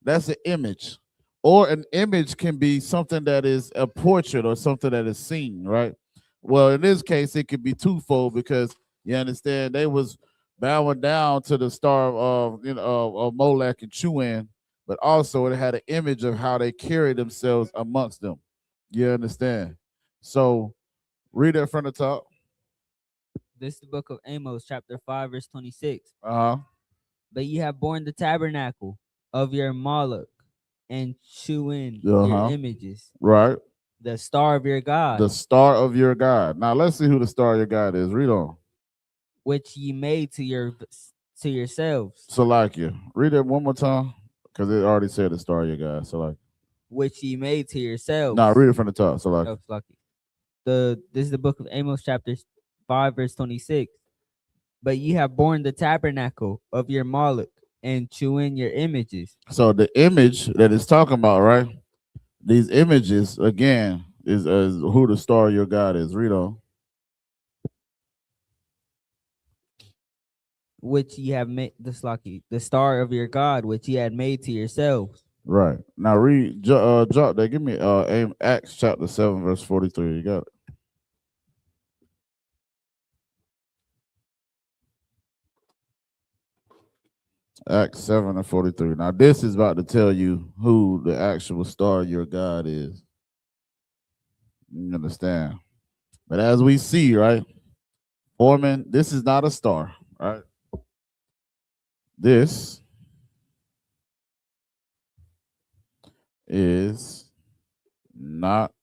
That's an image. Or an image can be something that is a portrait or something that is seen, right? Well, in this case, it could be twofold because you understand they was bowing down to the star of Molech and Chuan, but also it had an image of how they carried themselves amongst them. You understand? So read it from the top. This is the book of Amos, chapter 5, verse 26. Uh-huh. But ye have borne the tabernacle of your Moloch, and Chuin your Uh-huh. images, Right. the star of your God, The star of your God. Now let's see who the star of your God is. Read on. which ye made to yourselves, Salakia. Read it one more time. Because it already said the star of your God. Salakia. which ye made to yourselves. Now read it from the top. Salakia. Oh, Slucky. This is the book of Amos, chapter 5, verse 26. But ye have borne the tabernacle of your Moloch, and Chuin your images. So the image that it's talking about, right? These images, again, is who the star of your God is. Read on. Which ye have made, the star of your God, which ye had made to yourselves. Right. Now read, drop that. Give me Acts chapter 7, verse 43. You got it. Acts 7 and 43. Now this is about to tell you who the actual star of your God is. You understand? But as we see, right, forming, this is not a star, right? This is not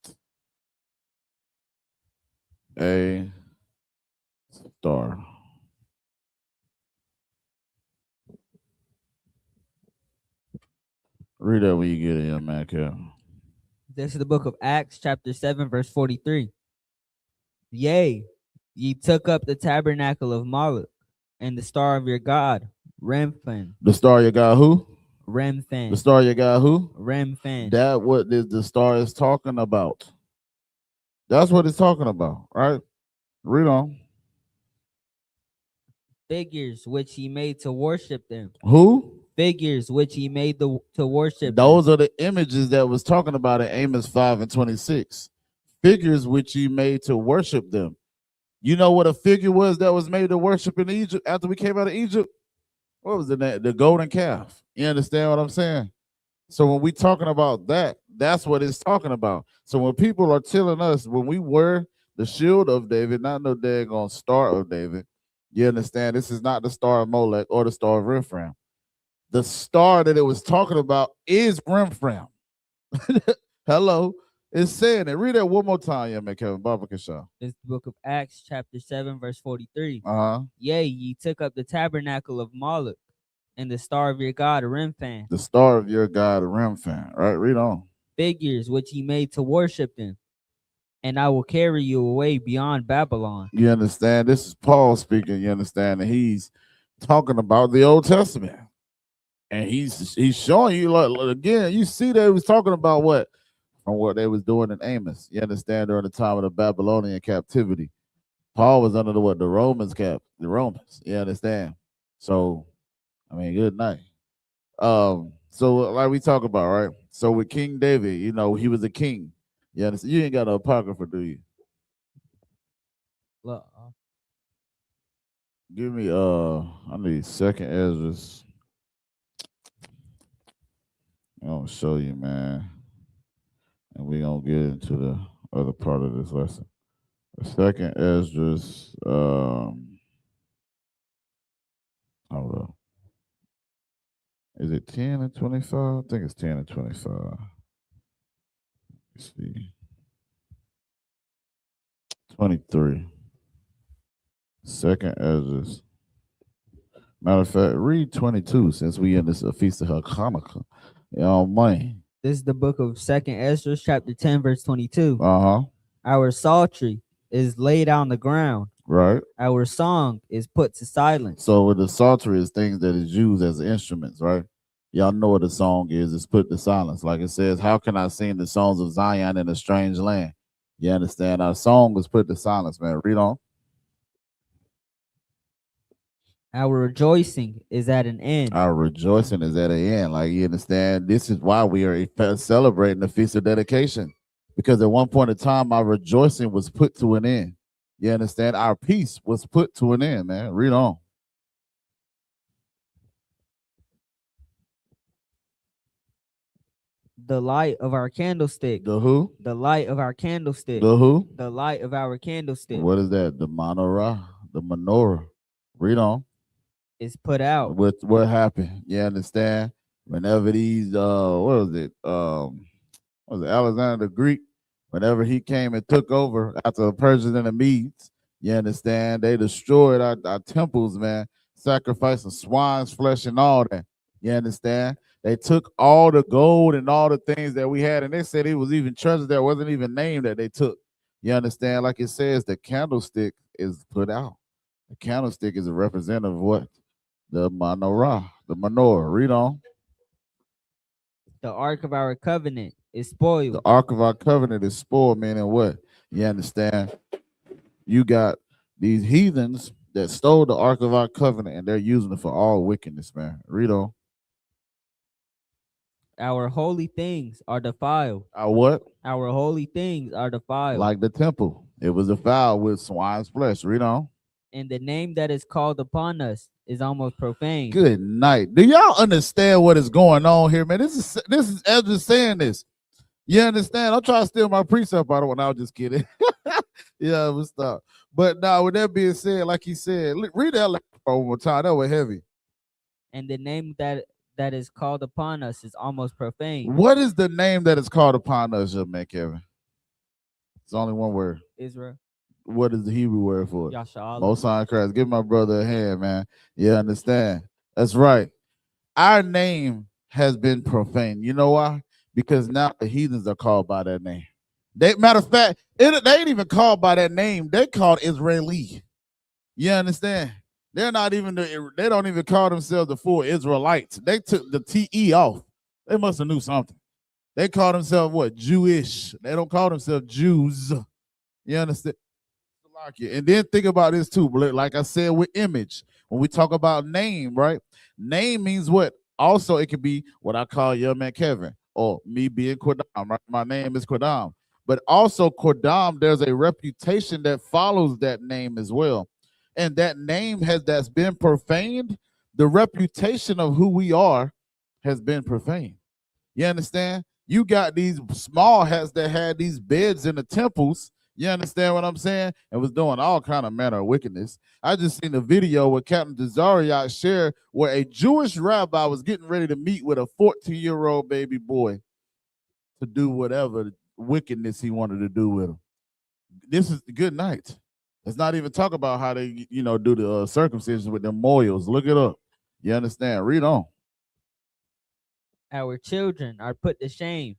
a star. Read that when you get in, man, Kevin. This is the book of Acts, chapter 7, verse 43. Yea, ye took up the tabernacle of Moloch, and the star of your God, Remphan. The star of your God who? Remphan. The star of your God who? Remphan. That what the star is talking about. That's what it's talking about, right? Read on. Figures which he made to worship them. Who? Figures which he made to worship Those them. are the images that was talking about in Amos 5 and 26. Figures which he made to worship them. You know what a figure was that was made to worship in Egypt after we came out of Egypt? What was the name? The golden calf. You understand what I'm saying? So when we talking about that, that's what it's talking about. So when people are telling us when we wear the shield of David, not no daggone star of David, you understand this is not the star of Molech or the star of Remphan. The star that it was talking about is Remphan. Hello. It's saying it. Read that one more time, yeah, man, Kevin. Baba Kasha. It's the book of Acts, chapter 7, verse 43. Uh-huh. Yea, ye took up the tabernacle of Moloch, and the star of your God, Remphan. The star of your God, Remphan. Right, read on. Figures which he made to worship them, and I will carry you away beyond Babylon. You understand? This is Paul speaking, you understand? And he's talking about the Old Testament. And he's showing you, like, again, you see that he was talking about what? From what they was doing in Amos. You understand? During the time of the Babylonian captivity. Paul was under the Romans the Romans. You understand? So, I mean, good night. So like we talk about, right? So with King David, you know, he was a king. You understand? You ain't got no apocrypha, do you? Give me I need second Ezra's. I'm gonna show you, man. And we're gonna get into the other part of this lesson. The second Ezra's hold on. Is it 10 and 25? I think it's 10 and 25. Let's see. 23. Second Ezra's. Matter of fact, read 22 since we in this feast of Hanukkah. You know, man. This is the book of Second Ezra, chapter 10, verse 22. Uh-huh. Our psaltery is laid on the ground. Right. Our song is put to silence. So with the psaltery is things that is used as instruments, right? Y'all know what a song is. It's put to silence. Like it says, how can I sing the songs of Zion in a strange land? You understand? Our song was put to silence, man. Read on. Our rejoicing is at an end. Our rejoicing is at an end. Like, you understand? This is why we are celebrating the Feast of Dedication. Because at one point in time, our rejoicing was put to an end. You understand? Our peace was put to an end, man. Read on. The light of our candlestick. The who? The light of our candlestick. The who? The light of our candlestick. What is that? The menorah. The menorah. Read on. Is put out. What happened? You understand? Whenever these what was it? Was it Alexander the Greek? Whenever he came and took over after the Persians and the Medes, you understand? They destroyed our temples, man, sacrificing swine's flesh and all that. You understand? They took all the gold and all the things that we had, and they said it was even treasures that wasn't even named that they took. You understand? Like it says, the candlestick is put out. The candlestick is a representative of what? The menorah. The menorah. Read on. The ark of our covenant is spoiled. The ark of our covenant is spoiled, meaning what? You understand? You got these heathens that stole the ark of our covenant, and they're using it for all wickedness, man. Read on. Our holy things are defiled. Our what? Our holy things are defiled. Like the temple. It was defiled with swine's flesh. Read on. And the name that is called upon us is almost profane. Good night. Do y'all understand what is going on here, man? This is Ezra saying this. You understand? I'm trying to steal my precept out of one. I was just kidding. Yeah, we'll stop. But now, with that being said, like he said, read that one more time. That was heavy. And the name that is called upon us is almost profane. What is the name that is called upon us, man, Kevin? It's only one word. Israel. What is the Hebrew word for it? YAHANNA. Most High Christ. Give my brother a hand, man. You understand? That's right. Our name has been profaned. You know why? Because now the heathens are called by that name. Matter of fact, they ain't even called by that name. They called Israeli. You understand? They're not even they don't even call themselves the full Israelites. They took the TE off. They must have knew something. They call themselves what? Jewish. They don't call themselves Jews. You understand? And then think about this too. Like I said with image, when we talk about name, right? Name means what? Also, it could be what I call your man Kevin, or me being Qadam, right? My name is Qadam. But also Qadam, there's a reputation that follows that name as well. And that name that's been profaned, the reputation of who we are has been profaned. You understand? You got these small hats that had these beds in the temples. You understand what I'm saying? And was doing all kind of manner of wickedness. I just seen a video where Captain Desariat shared where a Jewish rabbi was getting ready to meet with a 14-year-old baby boy to do whatever wickedness he wanted to do with him. This is good night. Let's not even talk about how they, do the circumcision with them moils. Look it up. You understand? Read on. Our children are put to shame.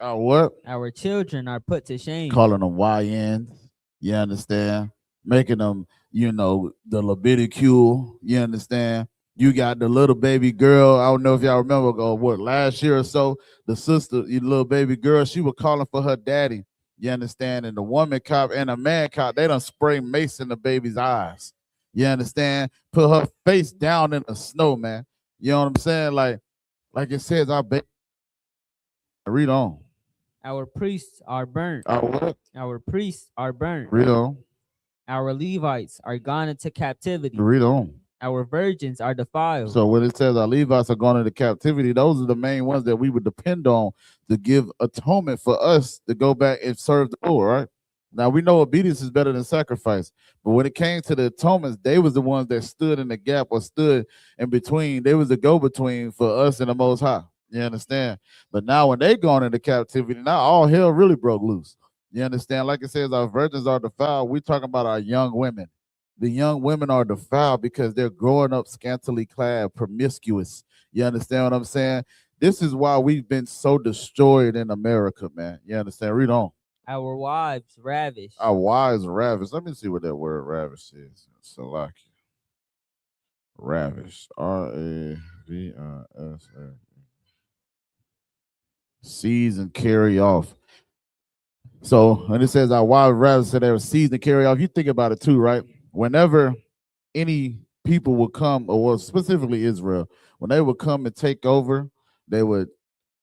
Our what? Our children are put to shame. Calling them YNs. You understand? Making them, the Leviticule. You understand? You got the little baby girl. I don't know if y'all remember, last year or so, the sister, your little baby girl, she was calling for her daddy. You understand? And the woman cop and a man cop, they done spray mace in the baby's eyes. You understand? Put her face down in the snow, man. You know what I'm saying? Like it says, our baby. Read on. Our priests are burnt. Our what? Our priests are burnt. Read on. Our Levites are gone into captivity. Read on. Our virgins are defiled. So when it says our Levites are gone into captivity, those are the main ones that we would depend on to give atonement for us to go back and serve the Lord, right? Now we know obedience is better than sacrifice, but when it came to the atonements, they was the ones that stood in the gap or stood in between. They was the go-between for us and the Most High. You understand? But now when they gone into captivity, now all hell really broke loose. You understand? Like it says, our virgins are defiled. We're talking about our young women. The young women are defiled because they're growing up scantily clad, promiscuous. You understand what I'm saying? This is why we've been so destroyed in America, man. You understand? Read on. Our wives ravished. Our wives ravished. Let me see what that word ravished is. Salaki. Ravished. Ravish. Seize and carry off. So when it says our wives ravished, so they were seized and carry off. You think about it too, right? Whenever any people would come, or well, specifically Israel, when they would come and take over, they would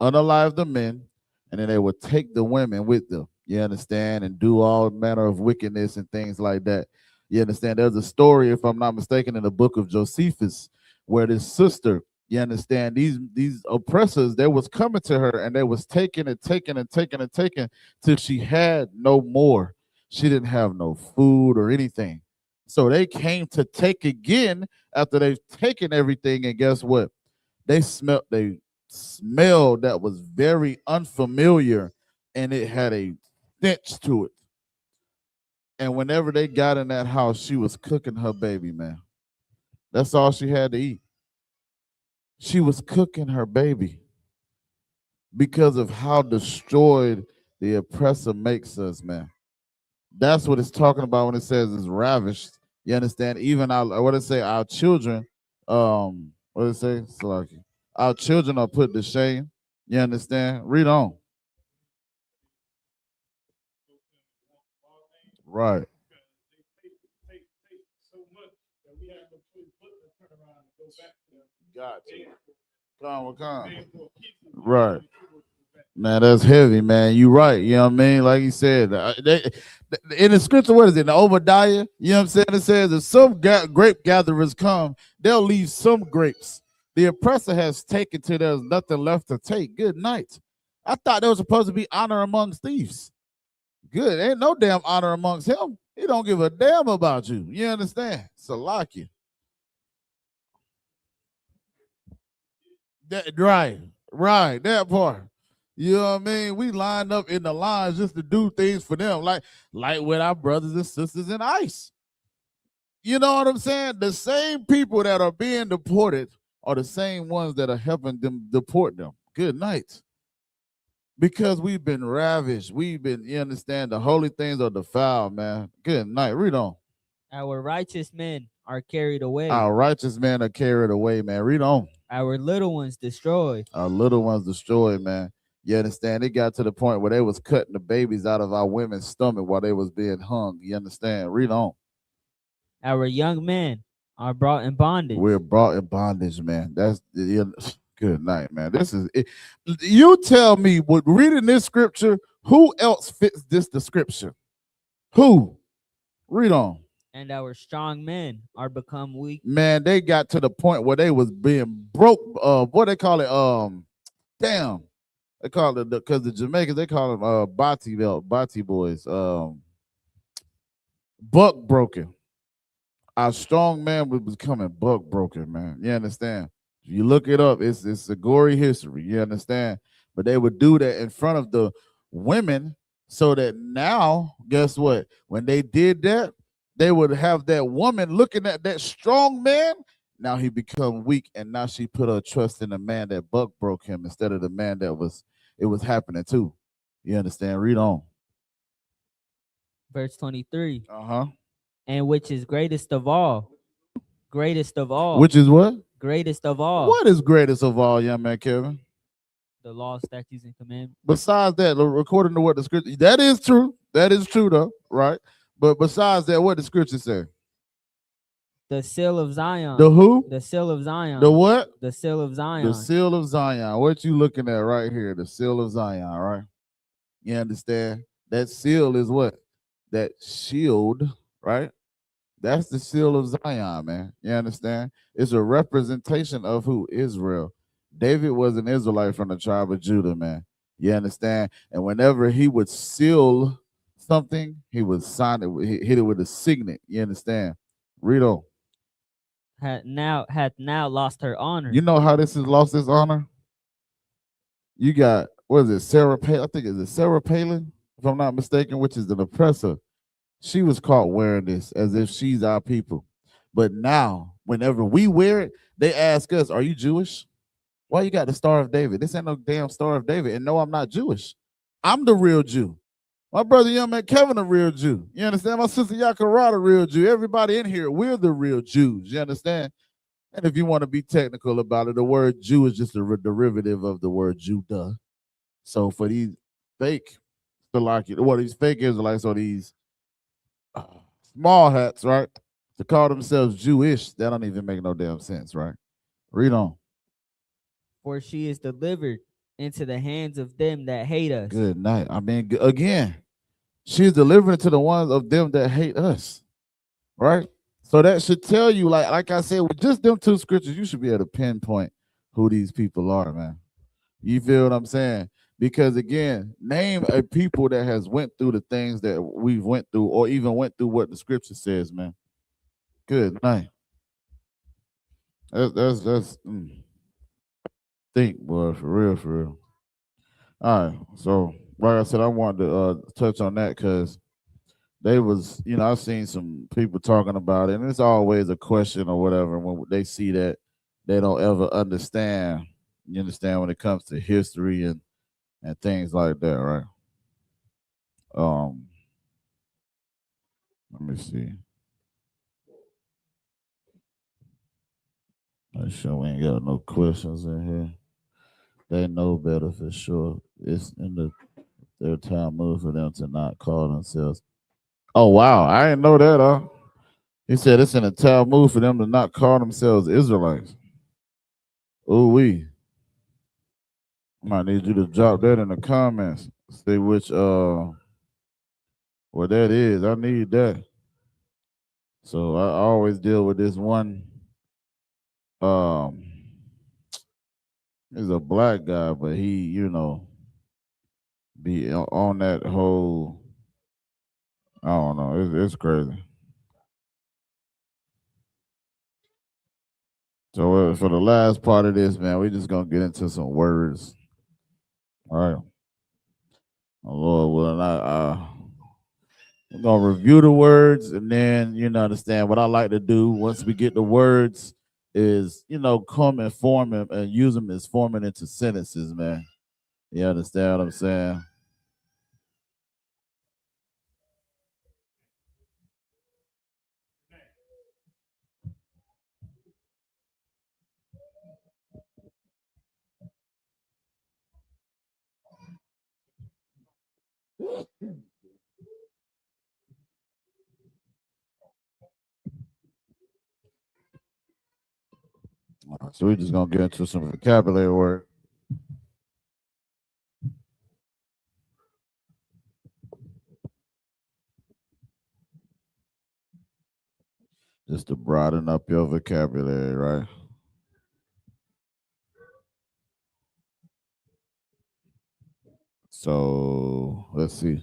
unalive the men, and then they would take the women with them. You understand? And do all manner of wickedness and things like that. You understand? There's a story, if I'm not mistaken, in the book of Josephus, where this sister, you understand, these oppressors, they was coming to her and they was taking till she had no more. She didn't have no food or anything. So they came to take again after they've taken everything, and guess what? They smelled that was very unfamiliar, and it had a stench to it. And whenever they got in that house, she was cooking her baby, man. That's all she had to eat. She was cooking her baby because of how destroyed the oppressor makes us, man. That's what it's talking about when it says it's ravished. You understand? Even our, what it say, our children, what it say? Salaki. Our children are put to shame. You understand? Read on. Right. Gotcha. Come. Right. Man, that's heavy, man. You right. You know what I mean? Like you said, in the scripture, what is it? In Obadiah, you know what I'm saying? It says, if some grape gatherers come, they'll leave some grapes. The oppressor has taken till there's nothing left to take. Good night. I thought there was supposed to be honor amongst thieves. Good. Ain't no damn honor amongst him. He don't give a damn about you. You understand? Salakia. Right. That part. You know what I mean? We lined up in the lines just to do things for them, like with our brothers and sisters in ICE. You know what I'm saying? The same people that are being deported are the same ones that are helping them deport them. Good night. Because we've been ravished. We've been, you understand, the holy things are defiled, man. Good night. Read on. Our righteous men are carried away. Our righteous men are carried away, man. Read on. Our little ones destroyed. Our little ones destroyed, man. You understand? It got to the point where they was cutting the babies out of our women's stomach while they was being hung. You understand? Read on. Our young men are brought in bondage. We're brought in bondage, man. That's good night, man. This is it. You tell me, with reading this scripture, who else fits this description? Who? Read on. And our strong men are become weak. Man, they got to the point where they was being broke. What they call it? Damn. They call it, because the Jamaicans, they call them Bati boys. Buck broken. Our strong man was becoming buck broken, man. You understand? If you look it up, it's a gory history. You understand? But they would do that in front of the women, so that now, guess what? When they did that, they would have that woman looking at that strong man. Now he become weak, and now she put her trust in the man that buck broke him instead of the man that it was happening to. You understand? Read on. Verse 23. Uh-huh. And which is greatest of all. Greatest of all. Which is what? Greatest of all. What is greatest of all, young man Kevin? The law, statutes, and commandments. Besides that, according to what the scripture, that is true. That is true, though, right? But besides that, what the scripture say? The seal of Zion. The who? The seal of Zion. The what? The seal of Zion. The seal of Zion. What you looking at right here? The seal of Zion, right? You understand? That seal is what? That shield right? That's the seal of Zion, man. You understand? It's a representation of who? Israel. David was an Israelite from the tribe of Judah, man. You understand? And whenever he would seal something, he would sign it, hit it with a signet. You understand? Read on. Hath now lost her honor. You know how this has lost its honor? You got, what is it, Sarah Palin? I think it's Sarah Palin, if I'm not mistaken, which is an oppressor. She was caught wearing this as if she's our people. But now, whenever we wear it, they ask us, are you Jewish? Why you got the Star of David? This ain't no damn Star of David. And no, I'm not Jewish. I'm the real Jew. My brother, young man Kevin, a real Jew. You understand? My sister Yakarada, a real Jew. Everybody in here, we're the real Jews. You understand? And if you want to be technical about it, the word Jew is just a derivative of the word Judah. So for these fake, these fake Israelites or these small hats, right, to call themselves Jewish, that don't even make no damn sense, right? Read on. For she is delivered into the hands of them that hate us. Good night. I mean, again, she's delivering to the ones of them that hate us, right? So that should tell you, like I said, with just them two scriptures, you should be able to pinpoint who these people are, man. You feel what I'm saying? Because again, name a people that has went through the things that we've went through, or even went through what the scripture says, man. Good night. That's think, boy, for real, for real. All right, so like I said, I wanted to touch on that because they was, I've seen some people talking about it, and it's always a question or whatever. When they see that, they don't ever understand. You understand when it comes to history and things like that, right? Let me see. I'm sure we ain't got no questions in here. They know better for sure. It's in their time move for them to not call themselves. Oh wow, I didn't know that, huh? He said it's in a Talmud for them to not call themselves Israelites. Ooh wee. Might need you to drop that in the comments. See which what that is. I need that. So I always deal with this one. He's a black guy, but he, be on that whole. I don't know. It's crazy. So for the last part of this, man, we're just gonna get into some words. All right. Oh, Lord willing, I'm gonna review the words, and then understand what I like to do once we get the words is come and form and use them as forming into sentences, man. You understand what I'm saying? So we're just gonna get into some vocabulary word. Just to broaden up your vocabulary, right? So let's see.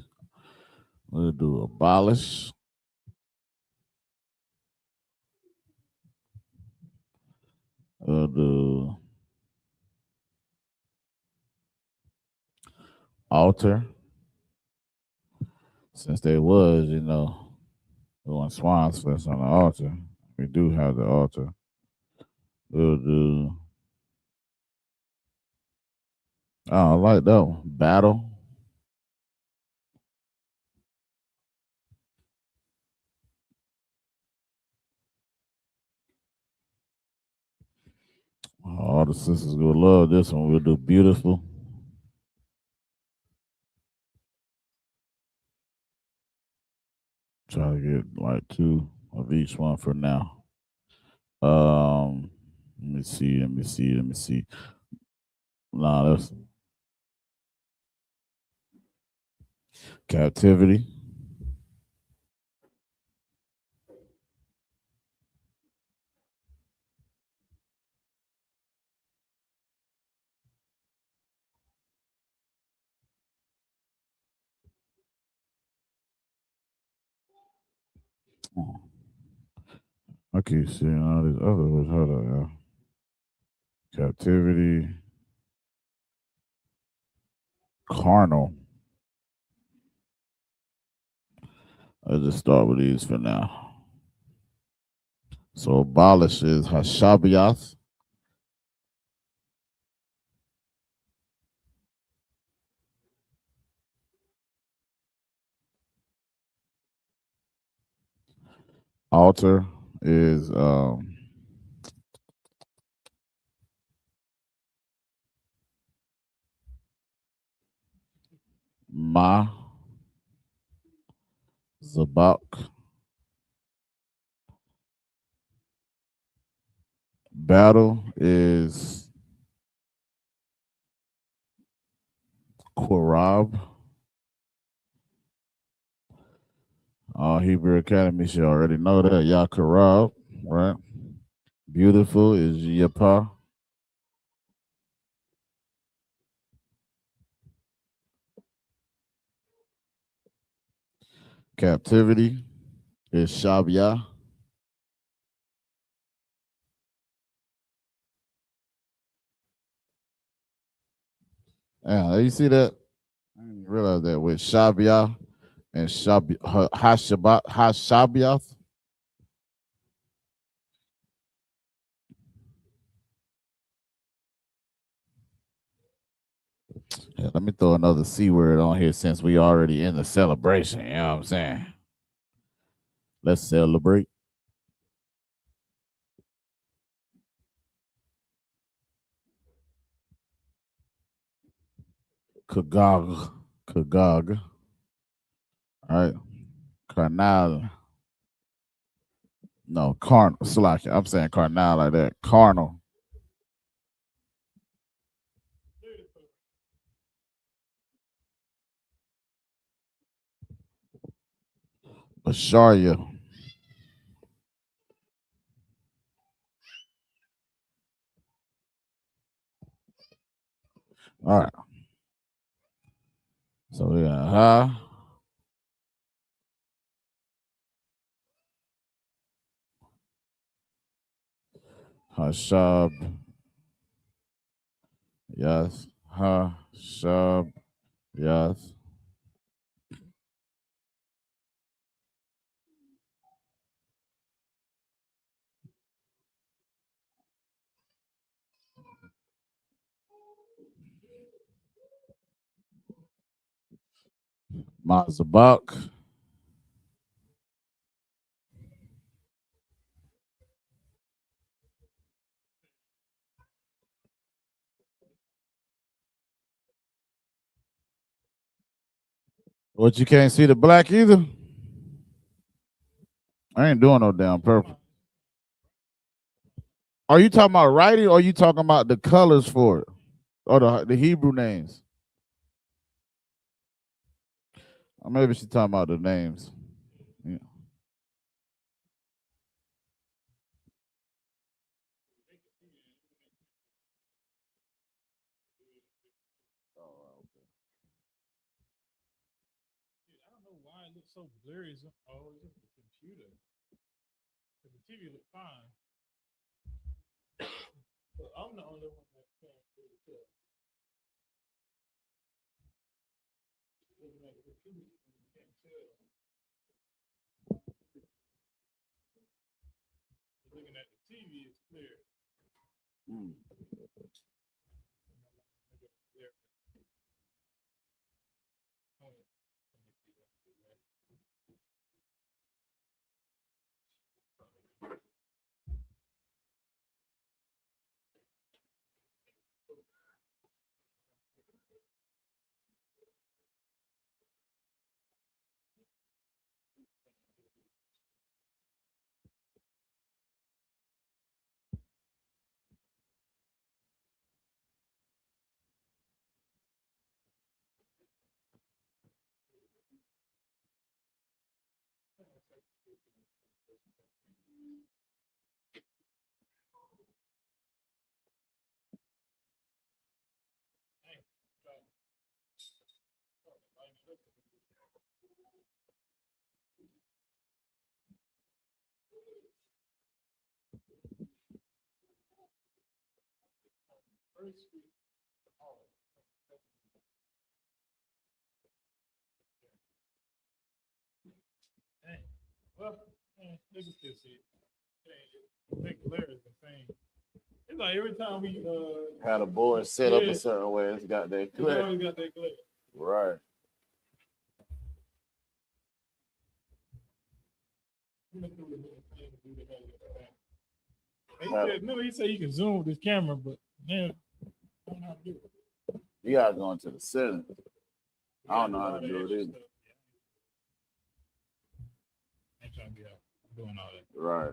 We'll do abolish. We'll do altar. Since they was, doing Swan's Fest on the altar. We do have the altar. We'll do. I like that one. Battle. All the sisters will love this one. We'll do beautiful. Try to get like 2 of each one for now. Let me see. Nah, that's captivity. I keep seeing all these other words. Hold on, y'all. Captivity. Carnal. Let's just start with these for now. So abolish is Hashabiath. Altar is Ma Zabak. Battle is Qurab. Hebrew Academy should already know that. Yaqarab, right? Beautiful is Yapa. Captivity is Shabya. Yeah, you see that? I didn't realize that with Shabya and Hashabiath. Yeah, let me throw another C word on here since we already in the celebration. You know what I'm saying? Let's celebrate. Kagag. Kagag. All right. Carnal. No, carnal. Slash. I'm saying carnal like that. Carnal. Asharia. All right. So we got Hashab. Yes. Hashab. Yes. Mazabak. What, you can't see the black either? I ain't doing no damn purple. Are you talking about writing or are you talking about the colors for it? Or the Hebrew names? Or maybe she's talking about the names. Yeah. I don't know why it looks so blurry. Oh, it's just the computer. The TV look fine. But I'm the only one that can't really tell. Looking at the computer, you can't tell. Looking at the TV, it's clear. Dang. Well, niggas still see it. I think Larry is the same. It's like every time we Had a board set up yeah. a certain way, it's got that It's click. always got that glare. Right. He said, remember, he said you can zoom with this camera, but man, I don't know how to do it. You gotta go into the setting. I don't know how to do it either. I ain't trying to be out doing all that. Right.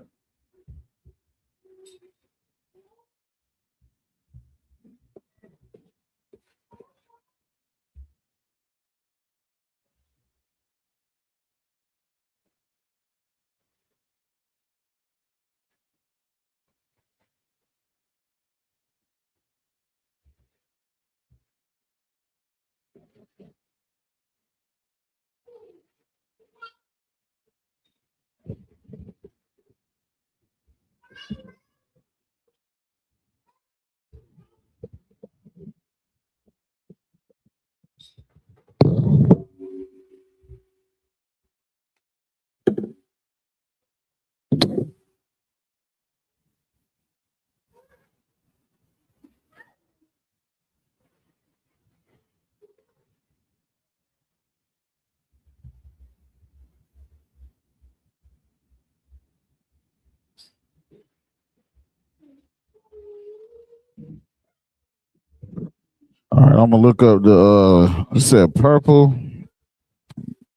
All right, I'm gonna look up the it said purple,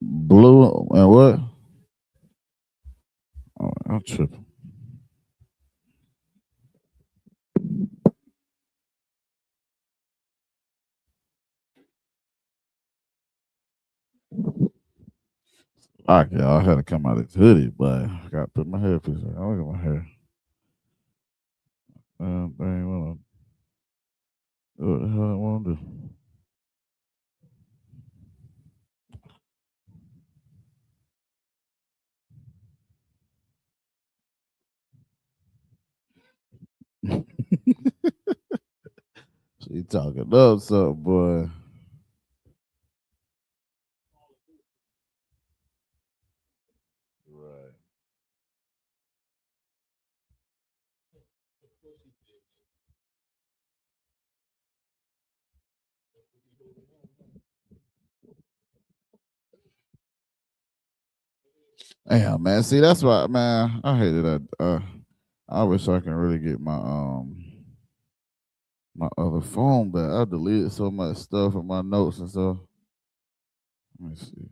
blue, and what? Oh, I'm tripping. All right, y'all, I had to come out of this hoodie, but I gotta put my hairpiece on. Look at my hair. Dang, what the hell I want to do? She talking up something, boy. Right. Damn, man. See, that's why, man. I hated that. I wish I can really get my other phone back. I deleted so much stuff in my notes and stuff. Let me see.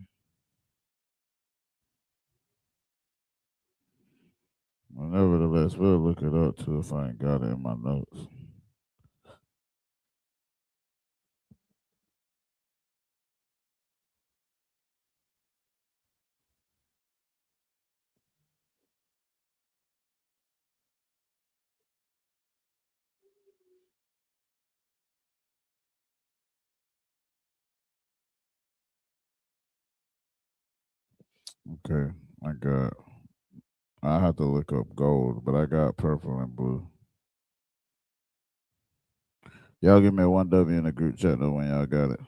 Well, nevertheless, we'll look it up too if I ain't got it in my notes. Okay, I have to look up gold, but I got purple and blue. Y'all give me a 1W in the group chat though when y'all got it.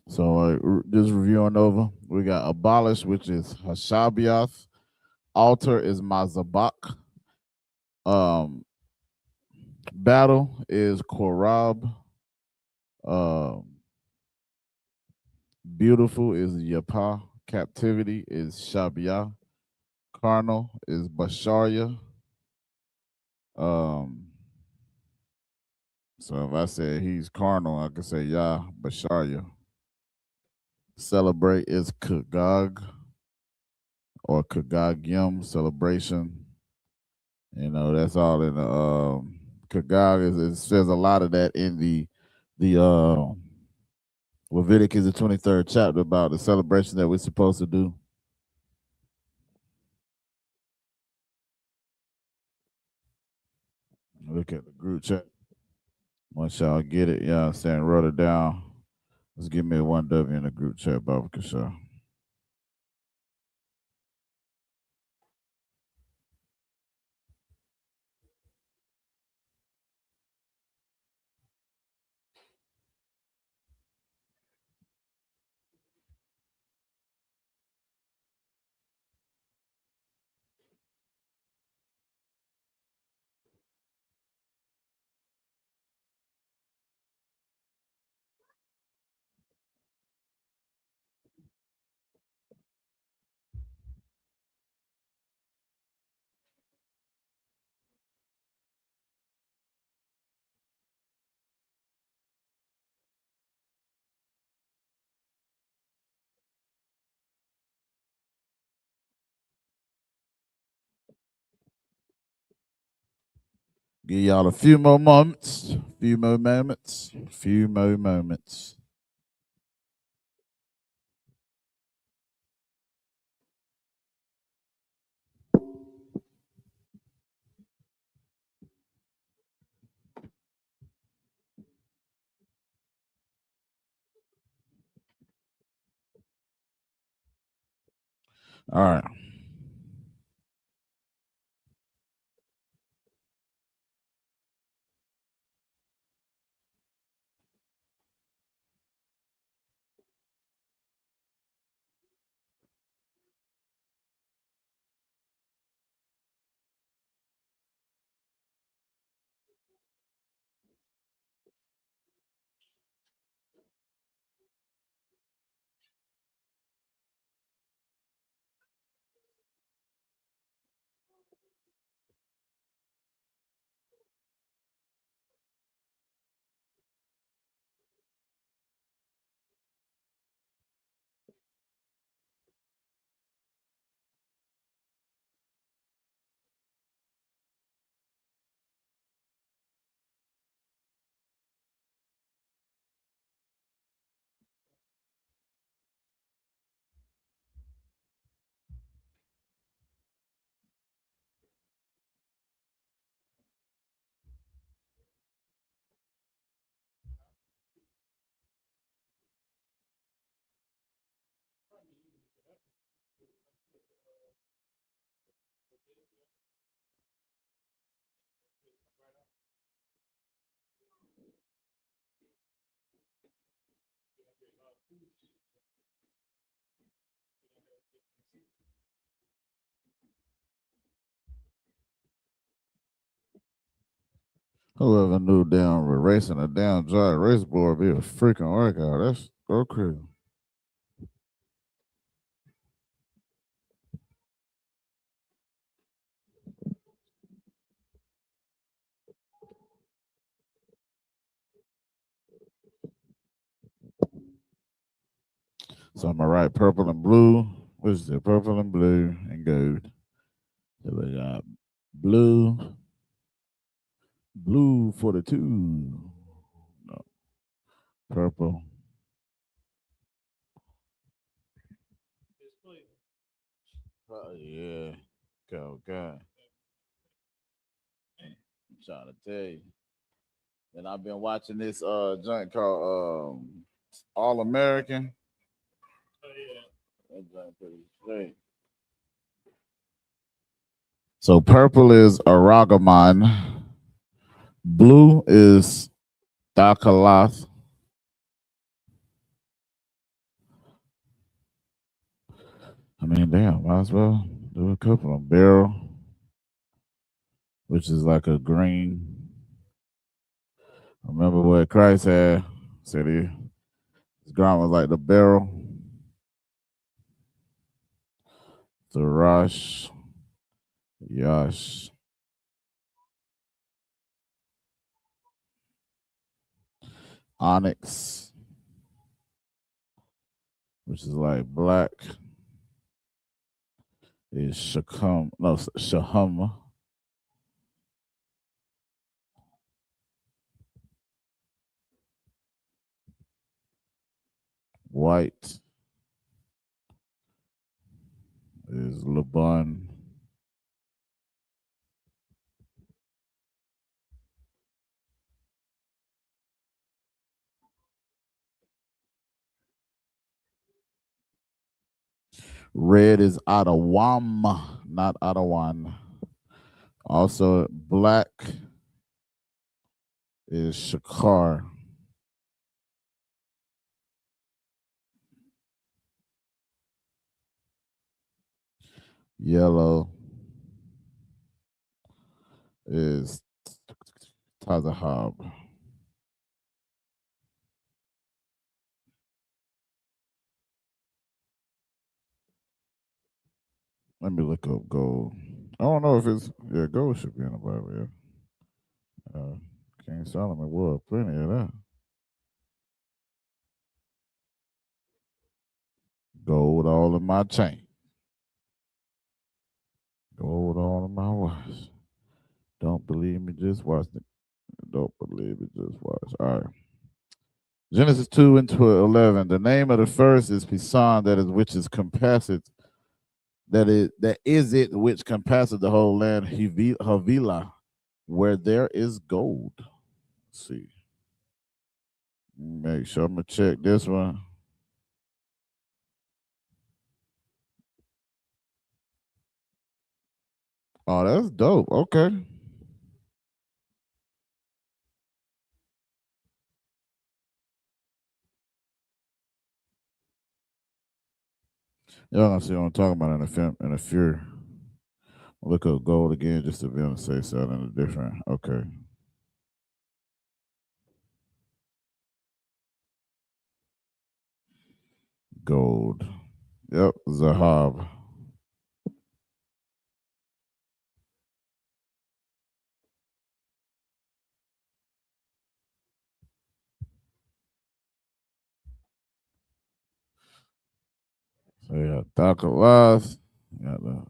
So just reviewing over, we got abolish, which is Hashabiath. Altar is Mazabak. Battle is Korab. Beautiful is Yapa. Captivity is Shabia. Carnal is Basharia. So if I say he's carnal, I could say Yah Basharia. Celebrate is Kagag or Kagagyum celebration. You know, that's all in the Kagag it says a lot of that in the Leviticus the 23rd chapter about the celebration that we're supposed to do. Look at the group chat. Once y'all get it, y'all saying wrote it down. Let's give me a 1W in the group chat, Baba Kasha. Give y'all a few more moments. Few more moments. Few more moments. All right. Whoever knew down racing a down dry race board be a freaking workout. That's so crazy. So I'm gonna write purple and blue. What is it? Purple and blue and gold. So we got blue, blue 42. No, purple. Oh yeah. Go, God. I'm trying to tell you. And I've been watching this joint called All American. Oh yeah. That joint pretty straight. So purple is Aragaman. Blue is Dakalath. I mean, damn, might as well do a couple of them. Barrel, which is like a green. Remember what Christ had? Said his ground was like the barrel. Tharash, Yash. Onyx, which is like black, is Shahum. White is Laban. Red is Adawam, not Adawan. Also, black is Shakar. Yellow is Tazahab. Let me look up gold. I don't know if it's gold should be in the Bible. Yeah, King Solomon wore plenty of that. Gold all in my chain. Gold all in my watch. Don't believe me, just watch it. Don't believe it, just watch. All right. Genesis 2 and 11. The name of the first is Pisan, that is which is compasseth, that is it which compasseth the whole land, Havilah, where there is gold. Let's see. Make sure I'm gonna check this one. Oh, that's dope. Okay. Y'all gonna see what I'm talking about in the film in a few. Look up gold again just to be able to say something different. Okay. Gold. Yep, Zahab. So yeah, Takawas. Got the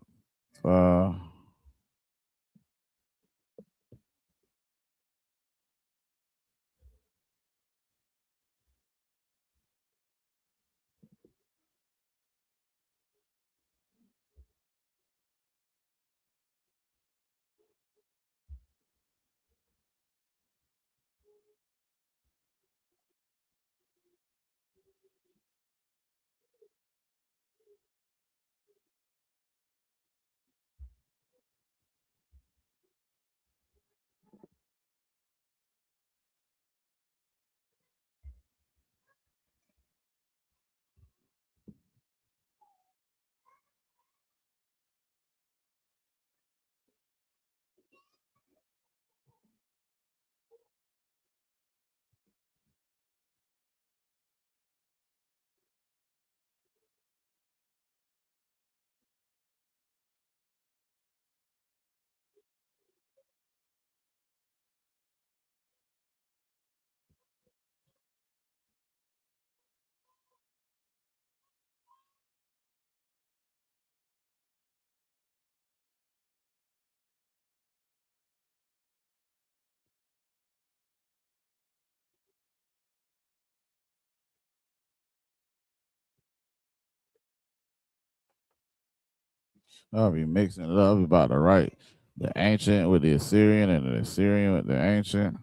I'll be mixing it up. I'll be about to write the ancient with the Assyrian and the Assyrian with the ancient.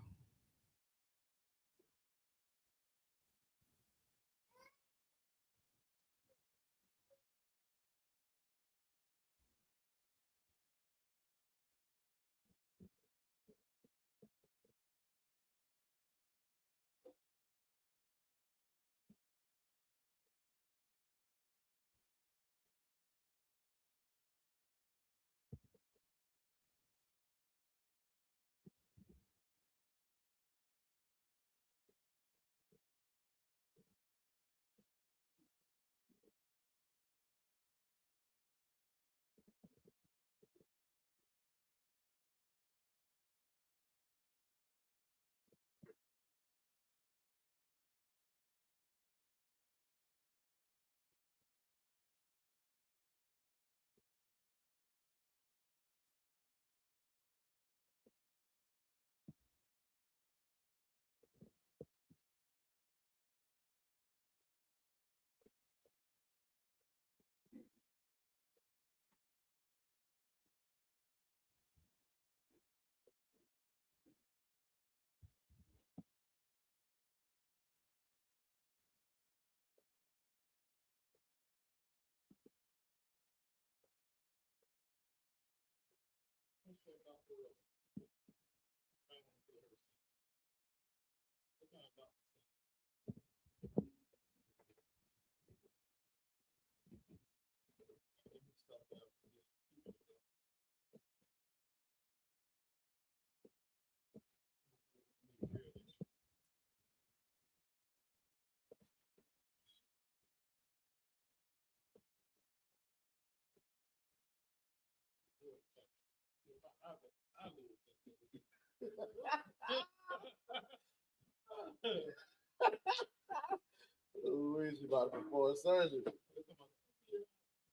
Where's you about before surgery?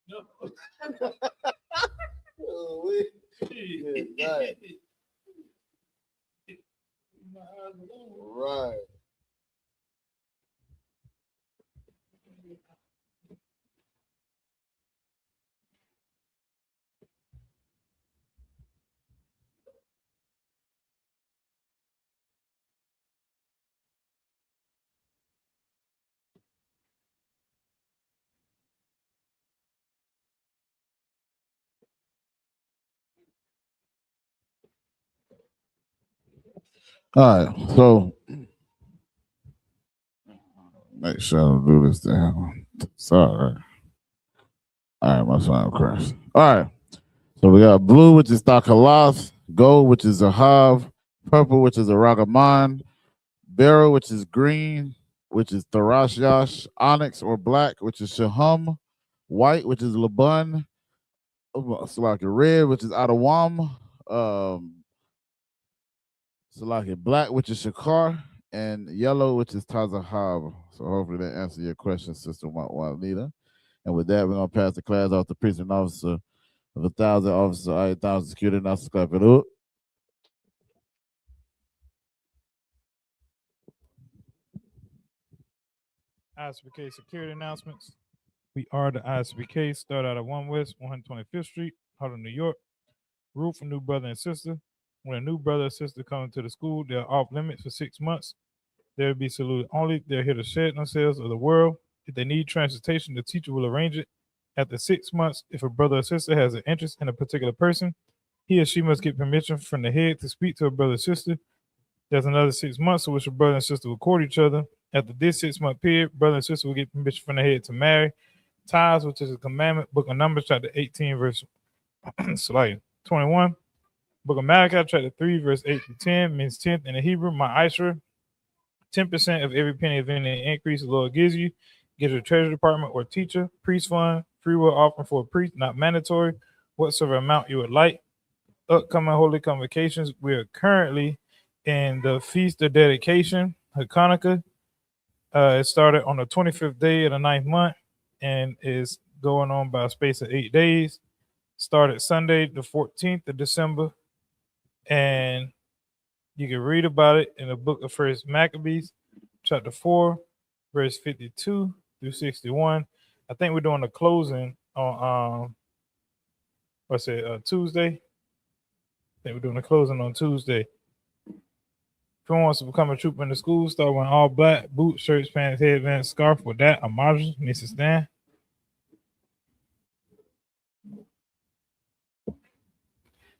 No. Good night. Right. All right, so make sure I don't do this down. Sorry. All right, my son crashed. All right, so we got blue, which is Takalath, gold, which is a Hav, purple, which is a Ragaman, beryl, which is green, which is Tharashash, onyx or black, which is Shahum, white, which is Laban, Salaki red, which is Adawam, Salaki black, which is Shakar, and yellow, which is Tazahab. So hopefully that answers your question, Sister Juanita. And with that, we're gonna pass the class off to precinct officer of 1,000 officer, 8,000 security, now subscribe it up. I.S.U.P.K security announcements. We are the I.S.U.P.K. Start out at 1 West, 125th Street, Harlem, New York. Rule for new brother and sister. When a new brother or sister comes to the school, they're off limits for 6 months. They'll be saluted only. They're here to shed themselves of the world. If they need transportation, the teacher will arrange it. After 6 months, if a brother or sister has an interest in a particular person, he or she must get permission from the head to speak to a brother or sister. There's another 6 months in which a brother and sister will court each other. After this 6 month period, brother and sister will get permission from the head to marry. Tithes, which is a commandment, Book of Numbers, chapter 18, verse 21. Book of Malachi, chapter 3, verse 8 to 10, means 10th in the Hebrew, my Isra. 10% of every penny of any increase the Lord gives you. Gives your treasury department or teacher, priest fund, free will offering for a priest, not mandatory, whatsoever amount you would like. Upcoming holy convocations. We are currently in the Feast of Dedication, Hanukkah. It started on the 25th day of the 9th month and is going on by a space of 8 days. Started Sunday, the 14th of December. And you can read about it in the book of First Maccabees, chapter 4, verse 52 through 61. I think we're doing the closing on Tuesday. I think we're doing the closing on Tuesday. If anyone wants to become a trooper in the school, start wearing all black, boots, shirts, pants, headband, scarf. With that, Amaj needs to stand.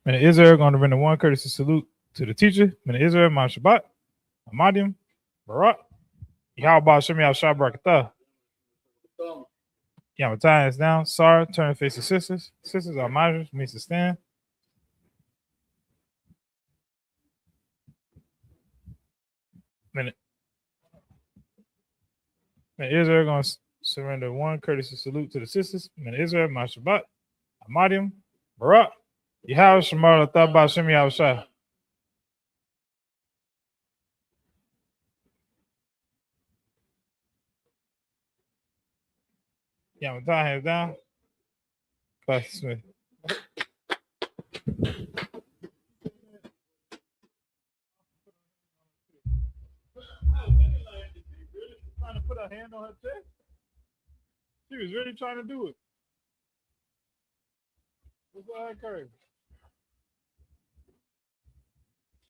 And Israel going to render one courtesy salute to the teacher. And Israel, Ma Shabbat, Amadim, Barak, Yahweh Shem Yahshua Barakatah. Yeah, my tie is down. Sorry, turn face to sisters. Sisters are Amaj needs to stand. Minute. And Israel going to surrender one courtesy salute to the sisters. And Israel, Ma Shabbat, Amadim, Barak, Yahweh Shemar Latah Shem Yahshua. Yeah, my tie hands down. Pastor Smith. Trying to put her hand on her chest. She was really trying to do it. What's her courage?